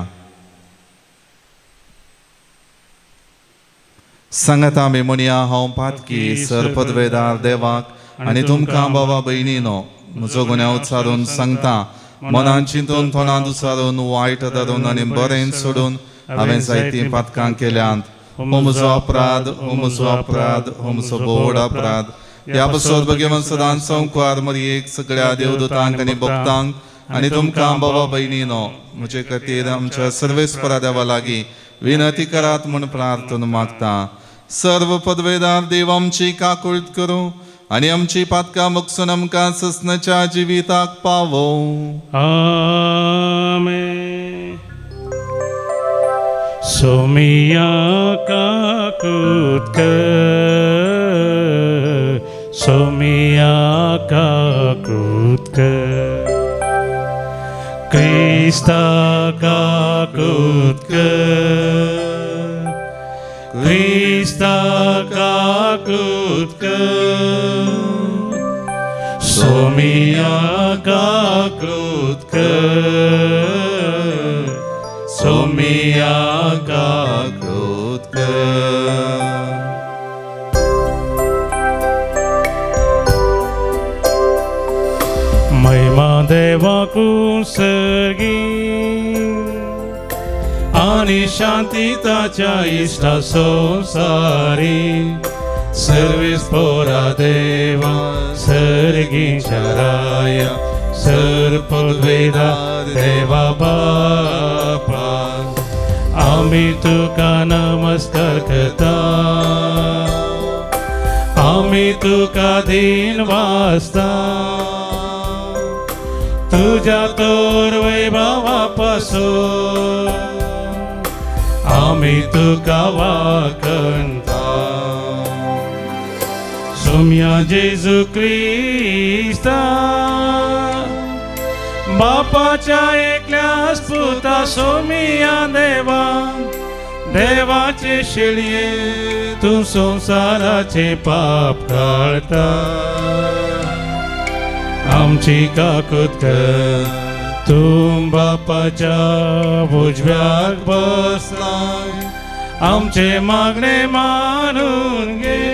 सांगात आमी म्हणया हांव पातकी सर पदवेदार देवाक आनी तुमकां बाबा भयणीनो म्हजो गुन्यांव उचारून सांगता. मनान चिंतून तोंडांत उचारून वायट धरून आनी बरें सोडून हांवें जायतीं पातकां केल्यांत. हो म्हजो अपराध, हो म्हजो अपराध, हो म्हजो बोड अपराध. ह्या पासत भगवान सदांच संवकार मरयेक सगळ्या देवदूतांक आनी भक्तांक आनी तुमकां बाबा भयणीनो म्हजे खातीर आमच्या सर्वेस्परा देवा लागीं विनंती करात म्हूण प्रार्थना मागता. सर्व पदवेदार देव आमची काकूळट करूं आनी आमची पातकां मोगसून आमकां ससनाच्या जिविताक पावो. आमेन. सोमिया काकूट कर, सोमिया काकूट कर, क्रिस्ता काकूट कर, क्रिस्ता काकूट कर, सोमिया काकूट कर, सोमिया काकूट कर. महिमा देवाकू सर्गी आणि शांती ताच्या इष्टा संसारी सर्वेस्परा देवा सर्गीच्या राया सर पदवेदार देवा बापा आम्ही तुका नमस्कार करता. आम्ही तुका दिन वाजता तुझ्या तोर वैभवापासून आम्ही तुका वाकणता. सोम्या जेजू क्रिस्ता बापाच्या एकल्या स्पुता सोमिया देवा देवाचे शेळये तू संसाराचे पाप काढता. आमची काकूट कर तू बापाच्या उजव्याक बसलाय आमचे मागणे मानून घे.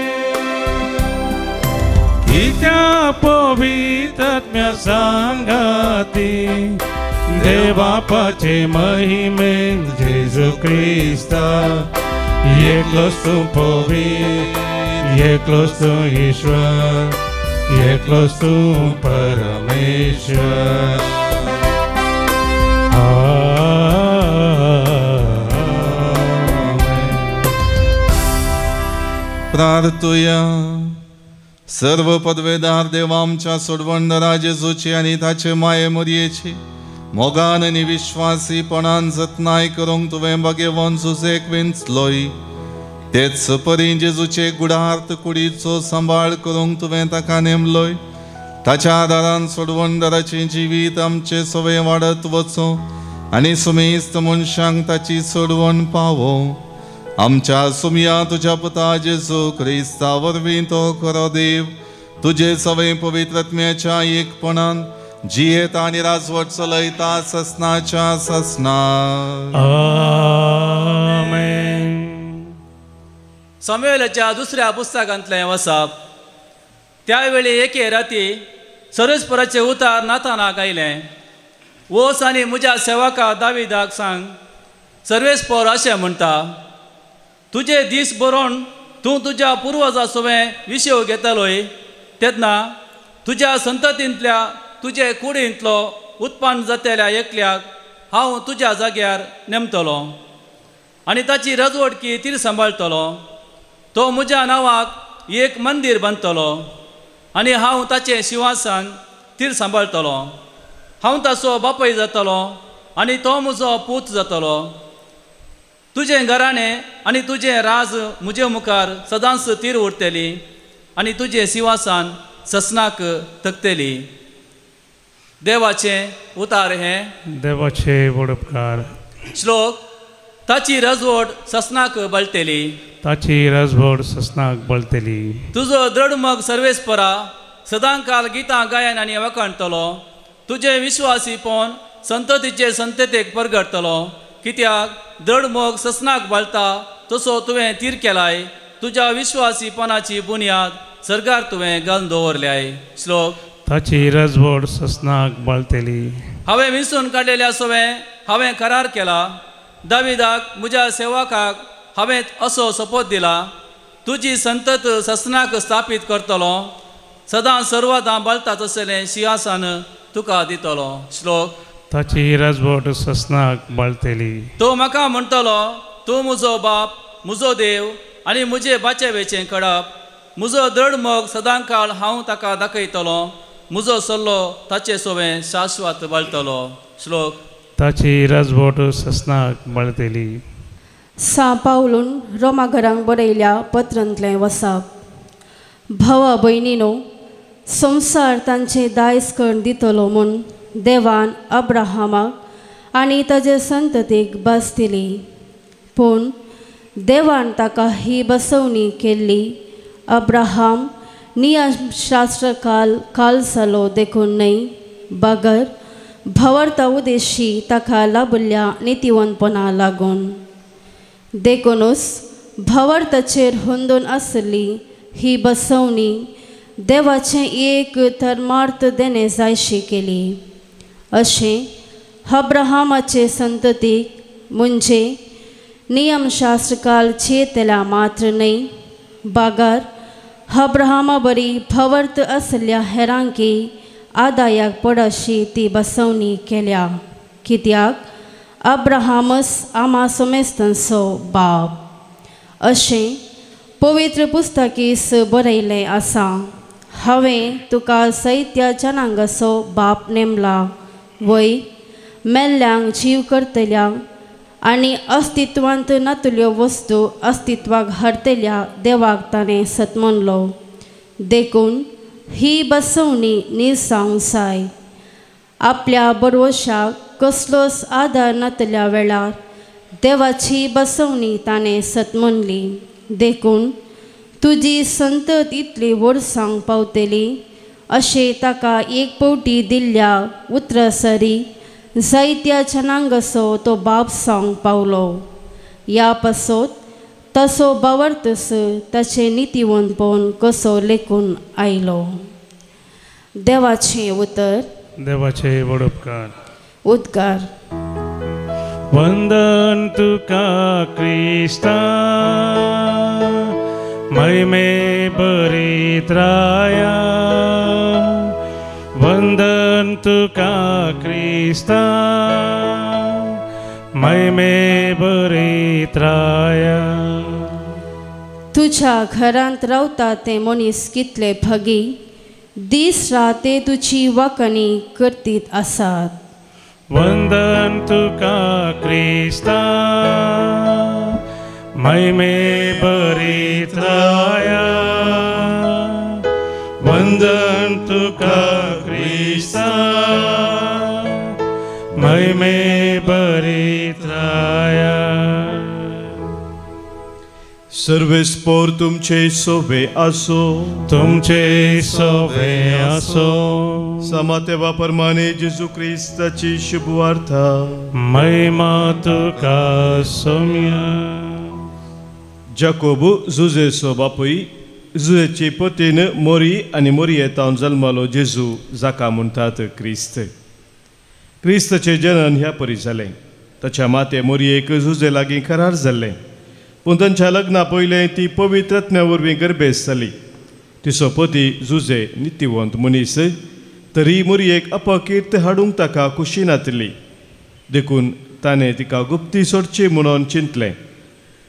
त्या पवित्रात्म्या सांगाती देवापाचे महिमे जेजू क्रिस्ता एकलोच तू पवित्र एकलोच तू ईश्वर एकलोच तू परमेश्वर. प्रार्थुया. सर्व पदवेदार देवा आमच्या सोडवणदारा जेजूची आनी ताचे माये मरयेची मोगान आनी विश्वासीपणान जतनाय करूंक तुवें भगवान सुसेक विंचलोय. तेच परी जेजूचे गुडार्थ कुडीचो सांबाळ करूंक तुवें ताका नेमलोय. ताच्या आदारान सोडवणदाराचें जिवीत आमचे सवय वाडत वचो आनी सुमेस्त मनशांक ताची सोडवण पावो. आमच्या सुमया तुझ्या पुता जेजू क्रिस्ता वरवीं तो खरो देव तुझे सवय पवित्रात्म्याच्या एकपणान जियेता आनी राजवट चलयता ससनाच्या ससना. आमेन. सामुएलाच्या दुसऱ्या पुस्तकांतलें वचप. त्यावेळी एके राती सर्वेस्पराचे उतार नातानाक आयलें. वच आनी म्हज्या सेवका दाविदाक सांग सर्वेस्पर अशें म्हणटा तुझे दीस बरोवन तूं तुज्या पुर्वजा सवें विशेव घेतलोय तेन्ना तुज्या संततींतल्या तुजे कुडींतलो उत्पन्न जातल्या एकल्याक हांव तुज्या जाग्यार नेमतलो आनी ताची राजवटकी ती सांबाळटलो. तो म्हज्या नांवाक एक मंदीर बांदतलो आनी हांव ताचें सिंहासन तीर सांबाळटलो. हांव ताचो बापूय जातलो आनी तो म्हजो पूत जातलो. तुजें घराणें आनी तुजें राज म्हजे मुखार सदांच तीर उरतली आनी तुजें सिंहासन ससनाक तकतेली. देवाचें उतार हें. देवाचे व्हड उपकार. श्लोक. ताची रजवट ससनाक बळटली. ताची राजवट ससनाक बळटली. तुजो दृढ मोग सर्वेस्परा सदांकाल गितां गायन आनी वखणटलो. तुजे विश्वासीपण संततीचे संततेक परगडटलो. कित्याक दृढ मोग ससनाक बळटा तसो तुवें तीर केलाय. तुज्या विश्वासीपणाची बुन्याद सर्गार तुवें घालून दवरल्याय. श्लोक. ताची राजवट ससनाक बळटली. हांवें विंचून काडलेल्या सोवें हांवें करार केला. दाविदाक म्हज्या सेवकाक हांवें असो सपोत दिला. तुजी संतत ससनाक स्थापीत करतलो. सदां सर्वदां बळटा तसलें सिंहासन तुका दितलो. श्लोक. ताची राजवट ससनाक बळटली. तो म्हाका म्हणटलो तूं म्हजो बाप म्हजो देव आनी म्हजे बाचे वेचें कडप. म्हजो दृढ मोग सदांकाळ हांव ताका दाखयतलो. म्हजो सल्लो ताचे सोवें शाश्वत बळटलो. श्लोक. ताची राजवट ससनाक बळटली. सा पावलून रोमाघरांक बरयल्या पत्रांतलें वसप. भावा भयणीनो, संवसार तांचे दायज करून दितलो म्हूण देवान अब्राहामाक आनी ताचे संततीक बस दिली. पूण देवान ताका ही बसवणी केल्ली. अब्राहाम नियमशास्त्र कालसालो देखून न्हय, बगर भवरता उद्देशी ताका लाभिल्ल्या नितीवंतपणा लागून. देखूनच भवरताचेर हुंदून आसली ही बसवणी देवाचें एक धर्मार्थ देणे जायशी केली. अशें अब्राहामाचे संततीक म्हणजे नियमशास्त्रकाल चेतल्या मात्र न्हय, बागर अब्राहामा बरी भवर्त आसल्या हेरांकी आदायाक पडशी ती बसवणी केल्या. कित्याक अब्राहामस आमा समेस्तांचो बाप. अशें पवित्र पुस्तकीस बरयलें आसा. हांवें तुका सैत्या जनांगाचो बाप नेमला. वय मेल्ल्यांक जीव करतल्यांक आनी अस्तित्वांत नातल्यो वस्तू अस्तित्वाक हाडटल्या देवाक ताणें सतमनलो. देखून ही बसवणी निरसांग जाय. आपल्या बरवशाक कसलोच आदार नातल्या वेळार देवाची बसवणी ताणें सतमनली. देखून तुजी संतत इतली वर्सांक पावतली अशें ताका एक पावटी दिल्ल्या उतरासरी जायत्या जनांगाचो तो बाप सांग पावलो. ह्या पासत तसो बावरतस ताचें नितीवंतपण कसो लेखून आयलो. देवाचें उतर. देवाचे व्हड उपकार. उद्गार. वंदन तुका क्रिस्ता, महिमे बरीत राया. वंदन तुका क्रिस्ता, महिमे बरीत राया. तुझ्या घरांत रावता ते मनीस कितले भगी, दीस राते तुजी वाकणी करतीत आसात. वंदन तुका क्रिस्ता, महिमे बरीत राया. वंदन तुका क्रिस्ता, महिमे बरीत राया. सर्वेस्पोर तुमचे सोबे आसो. तुमचे सोबे आसो. समातेवा परमाने जेजू क्रिस्ताची शुभवार्ता. महिमा तुका सोम्या. जाकोब जुजेचो बापूय, जुजेची पतीन मोरी आनी मोरयेतावन जल्मालो जेजू, जाका म्हणटात क्रिस्त. क्रिस्ताचें जनन ह्या परी जालें. ताच्या माते मोरयेक जुजे लागीं करार जाल्लें. पूण तांच्या लग्ना पयलें ती पवित्र आत्म्या वरवीं गर्भेस जाली. तिचो पती जुजे नितीवंत मनीस, तरी मोरयेक अपकीर्त हाडूंक ताका खुशी नातली. देखून ताणें तिका गुप्ती सोडची म्हणून चिंतलें.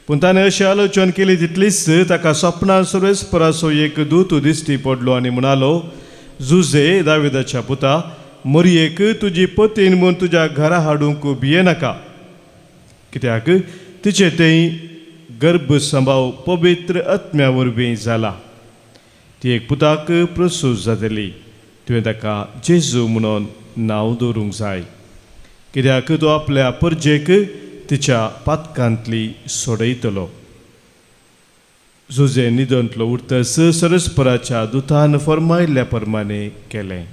पूण ताणें अशें आलोचन केली तितलीच ताका स्वप्नांत सर्वेस्पराचो एक दूत दिश्टी पडलो आनी म्हणालो, जुजे दाविदाच्या पुता, मोरयेक तुजी पतीन म्हूण तुज्या घरा हाडूंक भियेनाका. कित्याक तिचे तें गर्भ संभाव पवित्र आत्म्या वरवीं जाला. ती एक पुताक प्रसूत जातली तुवें ताका जेजू म्हणून नांव दवरूंक जाय कित्याक तो आपल्या परजेक तिच्या पातकांतली सोडयतलो. जुजे न्हिदंतलो उरतस सरस्पराच्या दुतान फर्मायल्ल्या प्रमाणे केलें.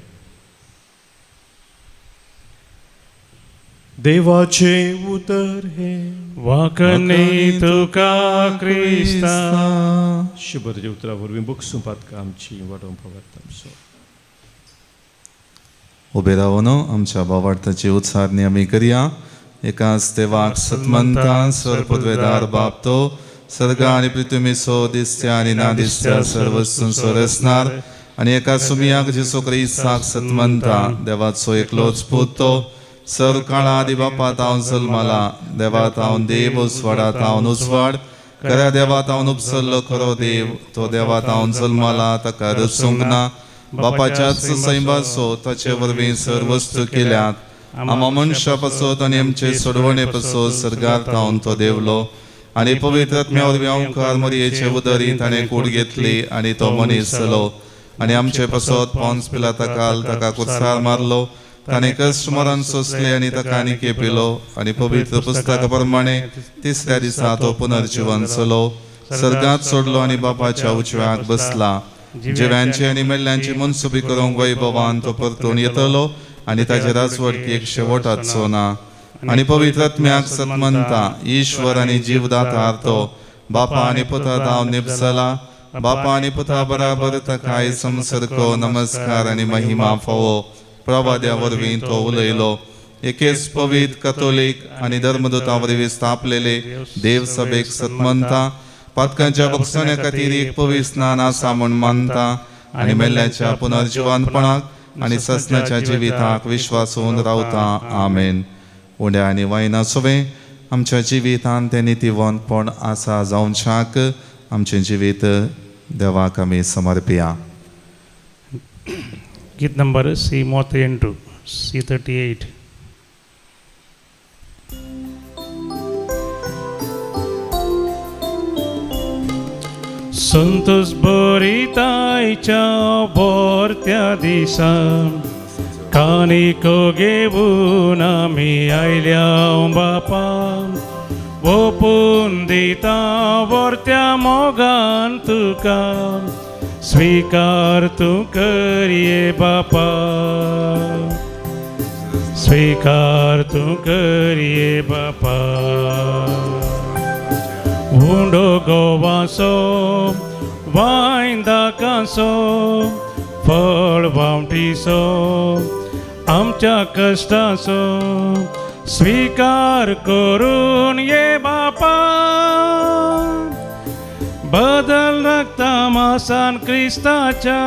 देवाचे उतर हे वाकणे तुका क्रिस्ता. शुभरचे उतरा वरवीं बगसूं पातकां आमची वाडोवंक पावता. उबे रावन आमच्या भावार्थाची उच्चारणी आमी करया. एकाच देवाक सतमंता सर्वपदवेदार बाप तो सर्ग आनी पृथ्वीसो दिसत्या आनी ना दिसत्या सर्व वस्तूंचो रचणार आनी एका सुमियाक जेसू क्रिस्ताक सतमंता देवाचो एकलोच पूत तो सर्व काळा आदी बापात हांव जल्माला देवात हांव देव उजवाडात हांव उजवाड खऱ्या देवात हांव उपसल्लो खरो देव तो देवात हांव जल्माला ताका रचूंक ना बापाच्याच सैमासो ताचे वरवीं सर्व वस्तू केल्यात. आमा मनशा पासत आनी आमचे सोडवणे पासत सर्गांत हांव तो देवलो आनी पवित्र आत्म्या वरवीं ओंकार मरियेचे उदरी ताणें कूड घेतली आनी तो मनीस जालो आनी आमचे पासत पोंस पिलाताकाल ताका कुर्सार मारलो ताणें कश्ट मरण सोंसले आनी ताका आनीक पिलो आनी पवित्र पुस्तका प्रमाणे तिसऱ्या दिसा तो पुनर्जीवन जालो सर्गांत सोडलो आनी बापाच्या उजव्याक बसला. जिव्यांची आनी मेल्ल्यांची मनसुबी करूंक वैभवान तो परतून येतलो आनी ताचे राजवटीक शेवटाचो ना. आनी पवित्र आत्म्याक सतमंता ईश्वर आनी जीवदातार तो बापा आनी पुतांत हांव निपजला बापा आनी पुता बराबर ताकाय संसर्ग नमस्कार आनी महिमा फावो प्रवाद्या वरवीं तो उलयलो. एकेच पवित्र कॅथोलीक आनी धर्मदूता वरवीं स्थापलेले देव सभेक सतमंता पातकांच्या भक्षण्या खातीर एक पवित्र स्नान आसा म्हूण मानता आनी मेल्ल्याच्या पुनर्जिवनपणाक आनी ससनाच्या जिविताक विश्वासून रावता. आमेन. उड्या आनी वायना सुवें आमच्या जिवितांत तें नितीवंतपण आसा जावच्याक आमचें जिवीत देवाक आमी समर्पया. गीत नंबर C38 C38. संतोष बरितायच्या बोरत्या दिसा कानिको घेवन आमी आयल्या बापा ओपून दिता बोरत्या मोगान तुका स्वीकार तूं करिये बापा स्वीकार तूं करिये बापा. उंडो गोवासो वायंदाकांसो फळ वावटीसो आमच्या कश्टाचो स्वीकार करून ये बापा बदल रक्ता मासान क्रिस्ताच्या.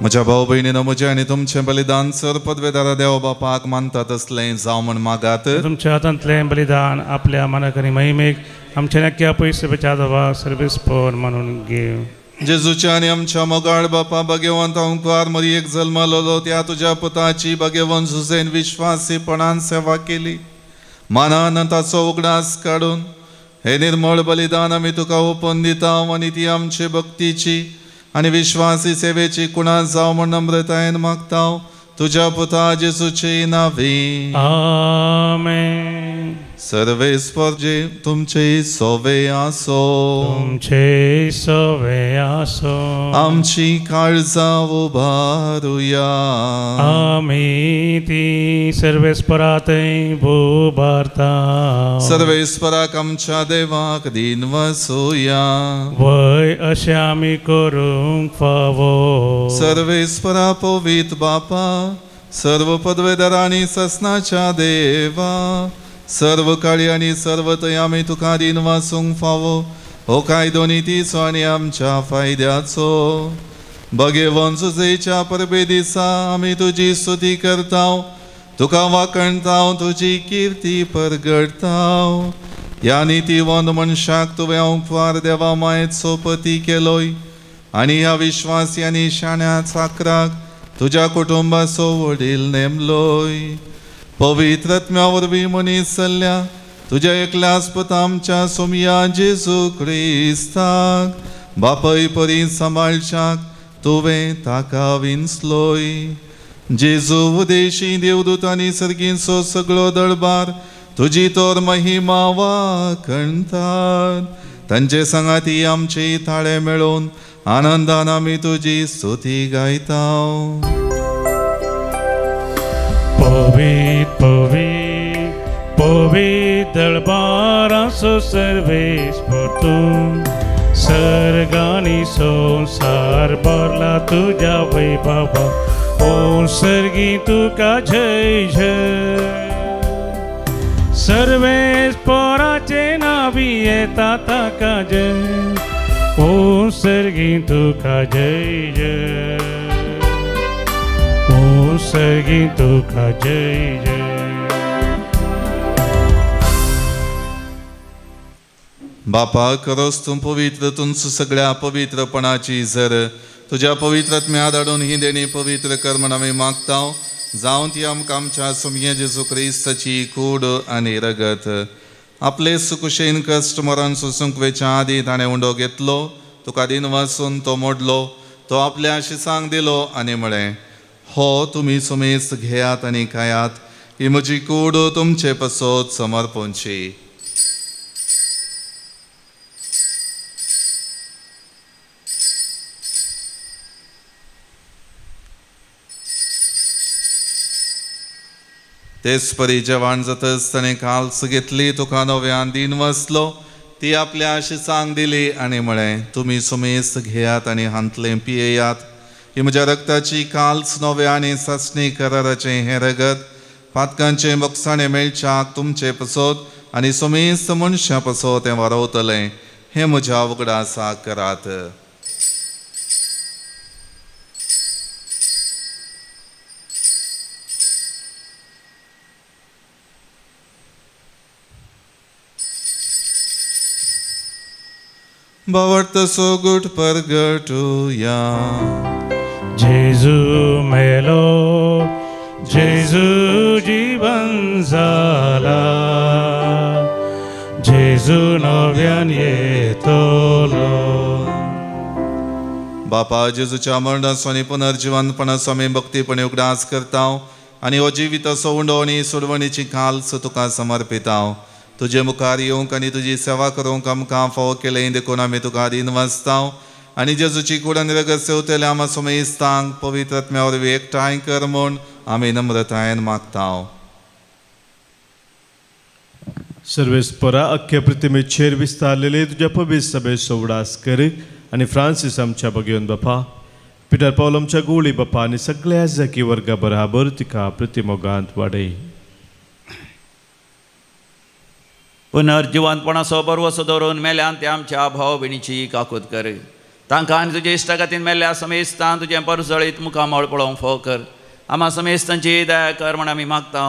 म्हज्या भाऊ भयणीनो म्हजें आनी तुमचें बलिदान सर पदवेदारा देव बापाक मानता तसलें जावं म्हण मागात. तुमच्या हातांतलें बलिदान आपल्या मनाक आनी महिमेक आमच्या नक्क्या पयसुबेच्या देवा सर्वेस्पर म्हणून घेव. जेजूच्या आनी आमच्या मोगाळ बापा भगवंत ओंकार मरियेक जल्मलो त्या तुज्या पुताची भगवंत जुजेन विश्वासीपणान सेवा केली मानान ताचो उगडास काडून हे निर्मळ बलिदान आमी तुका ओपून दिता आनी ती आमचे भक्तीची आनी विश्वासी सेवेची कुणा जावं म्हण नम्रतायेन मागता तुज्या पुता जेजूचे नांवी. आमेन. सर्वेस्पर जे तुमचे सोवे आसो तुमचे सोवे आसो आमची काळजां उबारुया आमी ती सर्वेस्परांतय उबारता. सर्वेस्पराक आमच्या देवाक दिन वसूया वय अशें आमी करूंक फावो. सर्वेस्परा पवित्र बापा सर्व पदवेदारांनी ससनाच्या देवा सर्व काळी आनी सर्व थंय आमी तुका दिन वासूंक फावो हो कायदो नितीचो आनी आमच्या फायद्याचो. भगवंत जुजेच्या परबे दिसा आमी तुजी स्तुती करता तुका वाखणता तुजी किर्ती परगडता. ह्या नितीवंत मनशाक तुवें ओंकार देवा मायेचो पती केलोय आनी ह्या विश्वासी आनी शाण्या चाकराक तुज्या कुटुंबाचो वडील नेमलोय. पवित्र आत्म्या वरवीं मनीस जाल्ल्या तुझ्या एकल्याच पुता आमच्या सोमिया जेजू क्रिस्ताक बापय परी सांबाळच्याक तुवें ताका विंचलोय. जेजू उदेशी देवदूतांनी सर्गीचो सगळो दरबार तुजी तोर महिमा वाखणतात. तांचे सांगाती आमचे ताळे मेळोवन आनंदान आमी तुजी स्तुती गायता. पवित्र पवित्र पवित्र दरबाराचो सर्वेस्पर तूं सर्गांनी संसार भरला तुज्या वैभवा. ओ सर्गी तुका जय जय. सर्वेस्पराचे नावी येता ताका जय. ओ सर्गी तुका जय जय. ओ सर्गी तुका जय जय. बापा करोस तूं पवित्र तुंच सगळ्या पवित्रपणाची झर तुझ्या पवित्रत्म्या धाडून ही देणी पवित्र कर म्हण आमी मागता. जावं ती आमकां आमच्या सोमये जेजू क्रिस्ताची कूड आनी रगत. आपले सुकुशेन कश्ट मरण सोसूंक वेच्या आदी ताणें उंडो घेतलो. तुका दिन वचून तो मोडलो. तो आपल्या शिसांक दिलो आनी म्हळें, हो तुमी सुमेस्त घेयात आनी खायात. ही म्हजी कूड तुमचे पसोत समर्पणची. तेच परी जेवण जातच ताणें काल्स घेतली. तुका नव्यान दिन वचलो. ती आपल्या शिसांक दिली आनी म्हळें, तुमी सुमेस्त घेयात आनी हांतलें पियेयात. ही म्हज्या रक्ताची काल्स नव्या आनी सस्नी कराराचें हें रगत पातकांचे मोक्षाणें मेळच्याक तुमचे पसोत आनी सुमेस्त मनशां पसोत हें वारवतलें. हें म्हज्या उगडासा करात. बावडतसो गुट परगटुया. जेजू मेलो जेजू जीवन जाला. जेजू नव्यान येतलो. बापा जेजूच्या मरणाचो आनी पुनर्जिवनपणाचो आमी भक्तीपणे उगडास करता आनी हो जिविताचो उंडो आनी सोडवणीची काल्स तुका समर्पिता. तुजे मुखार येवंक आनी तुजी सेवा करूंक आमकां फावो केलें देखून आमी तुका दिन वाचता. आनी जेजूची कूड आनी रगत सेवतले आमा सुमेस्तांक पवित्रत्म्या वरवीं एकठांय कर म्हूण आमी नम्रतायेन मागता. सर्वेस्परा अख्ख्या प्रतिमेचेर विस्तारलेले तुज्या पवित्र सभेचो उगडास कर आनी फ्रांसीस आमच्या भगिवन बापा, पिटर पावल आमच्या गोळी बापा आनी सगळ्या जाकी वर्गा बराबर तिका प्रतिमोगांत वाडय. पुनर्जिवनपणाचो बरवसो दवरून मेल्यान ते आमच्या भाव भयणीची काकूत कर. तांकां आनी तुजे इश्टागतीन मेल्ल्या समेस्तान तुजें परजळीत मुखामळ पळोवंक फोव कर. आम्हा समेस्तांची दया कर म्हण आमी मागता.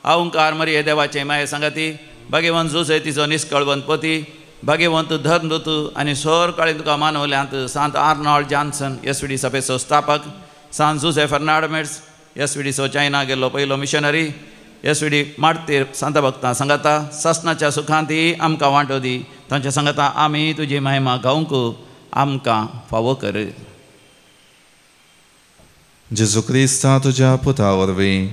ओंकार मरिये देवाचे माये सांगाती, भाग्यवंत जुसे तिचो निश्कळवंत पती, भाग्यवंत धर्मदूत आनी सोर काळी तुका मानवल्यांत सांत आर्नॉल्ड जॉन्सन एसवीडी सभेचो स्थापक, सांत जुसे फर्नांडमेट्स एसवीडीचो चायना गेल्लो पयलो मिशनरी, एसवीडी मार्तीर सांत भक्तां सांगाता ससनाच्या सुखांती आमकां वांटो दी. तांच्या सांगाता आमी तुजी महिमा गावंक आमकां फावो कर. जेजू क्रिस्ता तुज्या पुता वरवीं,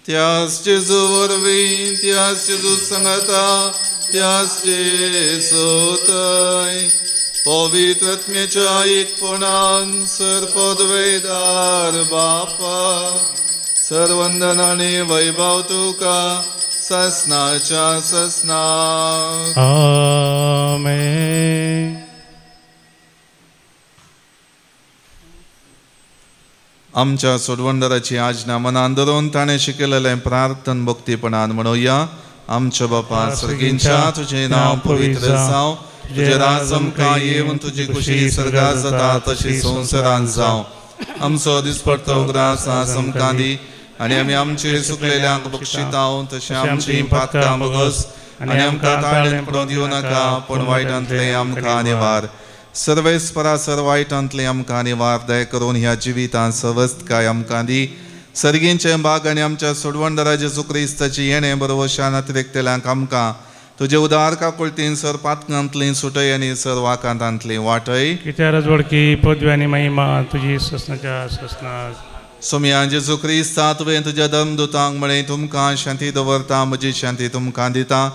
त्याच जेजू वरवीं, त्याच जेजू सांगाता, त्याच जेजूतय पवित्र आत्म्याच्या एकपणान सर्वोदवेदार बापा सर्वंदन आनी वैभव तुका ससनाच्या ससना. आमेन. आमच्या सोडवंडराची आज्ञा मनान धरून ताणें शिकयलेलें प्रार्थन भक्तीपणान म्हणुया. आमच्या बापा सर्गींच्या तुजें नांव पवित्र जावं. तुजें राज आमकां येवन तुजी खुशी स्वर्गांत जाता तशी संवसारांत जावं. आमचो दिसपडटो उगडास आज आमकां दी आनी आमी आमचे सुकलेल्यांक बक्षिता तशें आमची पातकां बगस आनी आमकां ताळ्यान पडूं दिवं नाका पूण वायटांतलें आमकां निवार. सर्वेस्परा वायटांतलें आमकां निवार. दया करून ह्या जिवितांत सवस्थकाय आमकां दी. सर्गींचे भाग आनी आमच्या सोडवणदारा जेजू क्रिस्ताची येणे बरोवशान अतिरेकतेल्यांक आमकां तुजे उदार काकुळतीन सर पातकांतली सुटय आनी सर वाकांतांतली वाटय. कित्या रजवडकी पदवी आनी महिमा तुजी ससनाच्या ससनाक. सोम्या जेजू क्रिस्ता तुवें तुज्या धर्मदुतांक म्हळें तुमकां शांती दवरता म्हजी शांती तुमकां दिता.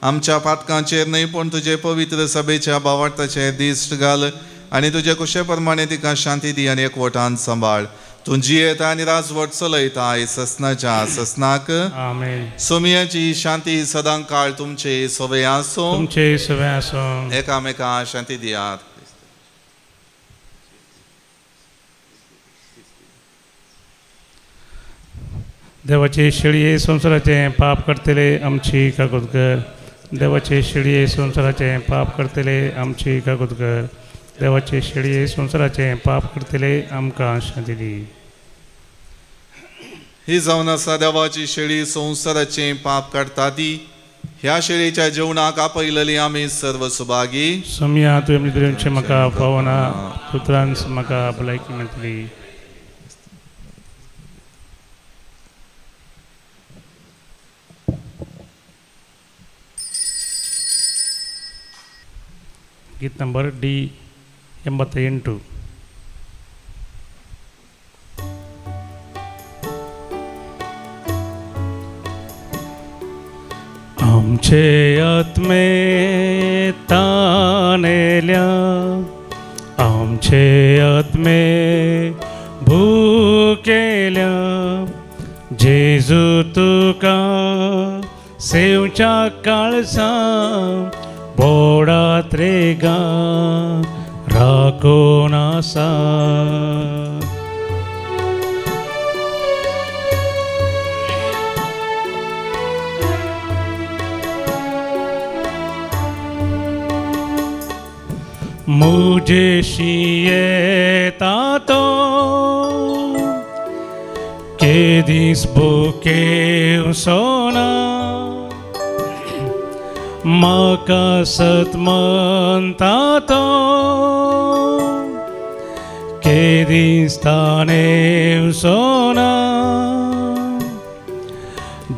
आमच्या पातकांचेर न्हय पूण तुजे पवित्र सभेच्या भावार्थाचेर दिश्ट घाल आनी तुजे कुशे प्रमाणे तिका शांती दी आनी एकवटान सांबाळ. तूं जियेता आनी राजवट चलयता ससनाच्या ससनाक. आमेन. सोम्याची शांती सदां काळ तुमचे सवे आसूं. तुमचे सवे आसूं. एकामेकां शांती दियात. देवाचे शेळये संसाराचे पाप करतले आमची काकूत कर. देवाचे शेळये संसाराचे पाप करतले आमची काकूत कर. देवाचे शेळये संसाराचे पाप करतले आमकां शांती दी. ही जावन आसा देवाची शेळी संसाराचे पाप काडटा ती. ह्या शेळीच्या जेवणाक आपयलेली आमी सर्व सुभागी. सोम्या तुवें आपल्या म्हाका पावना पुत्रांस म्हाका भलायकी मेळटली. गीत नंबर D88. आमचे आत्मे ताणेल्या आमचे आत्मे भुकेल्या जेजू तुका सेवच्या काळसा बोडात रेगा राखून आसा. मुझे येता तो के दीस बुके सोना म्हाका सत म्हणटा तो के दीस ताणे सोना.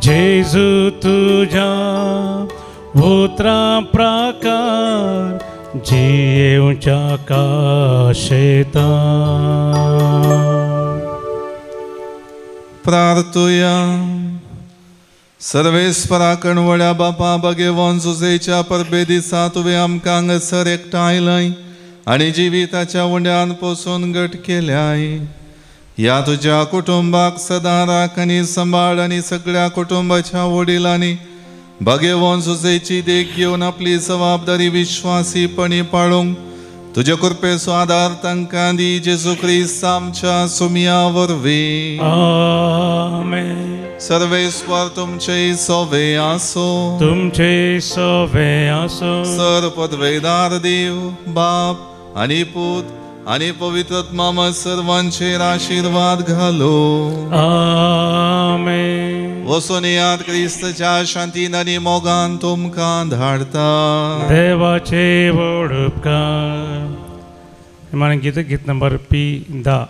जेजू तुझ्या उतरा प्रकार जियेवच्या काशेता. प्रार्थुया. सर्वेस्परा कणवड्या बापा भगेवन सुजेच्या परबे दिसा तुवें आमकां हांगसर एकठांयलय आनी जिविताच्या उंड्यान पोसून घट केल्याय. ह्या तुज्या कुटुंबाक सदां राख आनी सांबाळ आनी सगळ्या कुटुंबाच्या वडिलांनी भगेवन सुजेची देख घेवन आपली जबाबदारी विश्वासीपणी पाळूंक तुजे कृपेचो आदार तांकां दी. जेजू क्रिस्त आमच्या सोम्या वरवीं. आमेन. सर्वेस्वर तुमचे सोवे आसो. तुमचे सोवे आसो. सर पदवेदार देव बाप आनी पूत आनी पवित्रात्मा सर्वांचेर आशीर्वाद घालो. आमेन. वचून याद क्रिस्ताच्या शांतीन आनी मोगान तुमकां धाडता. देवाचे व्हड उपकार. म्हण गीत नंबर P10.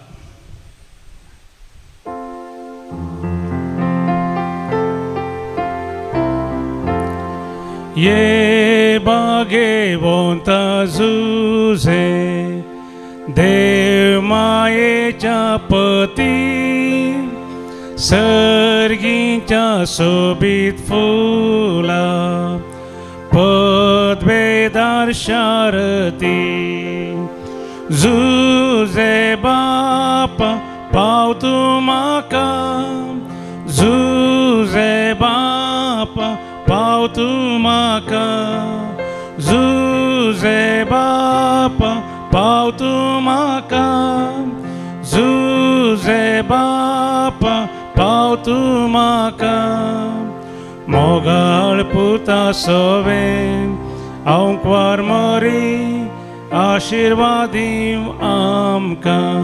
ये भाग्यवंत जुझे देव मायेच्या पती सर्गीच्या सोबीत फुला पदवेदार शारती. जुझे बाप पाव तू म्हाका. जुझे बाप पाव तू म्हाका. जुझे बाप पाव तू म्हाका. जुझे बाप पाव तू म्हाका. मोगाळ पुता सोवे हांव वार मोरी आशीर्वाद दिव आमकां.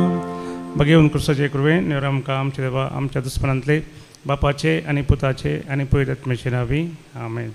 भगेवन क्रिस्ताचे कृपेन नेवर आमकां आमचे देवा आमच्या दुस्मनांतले बापाचे आनी पुताचे आनी पवित्र आत्म्याचे नांवी. आमेन.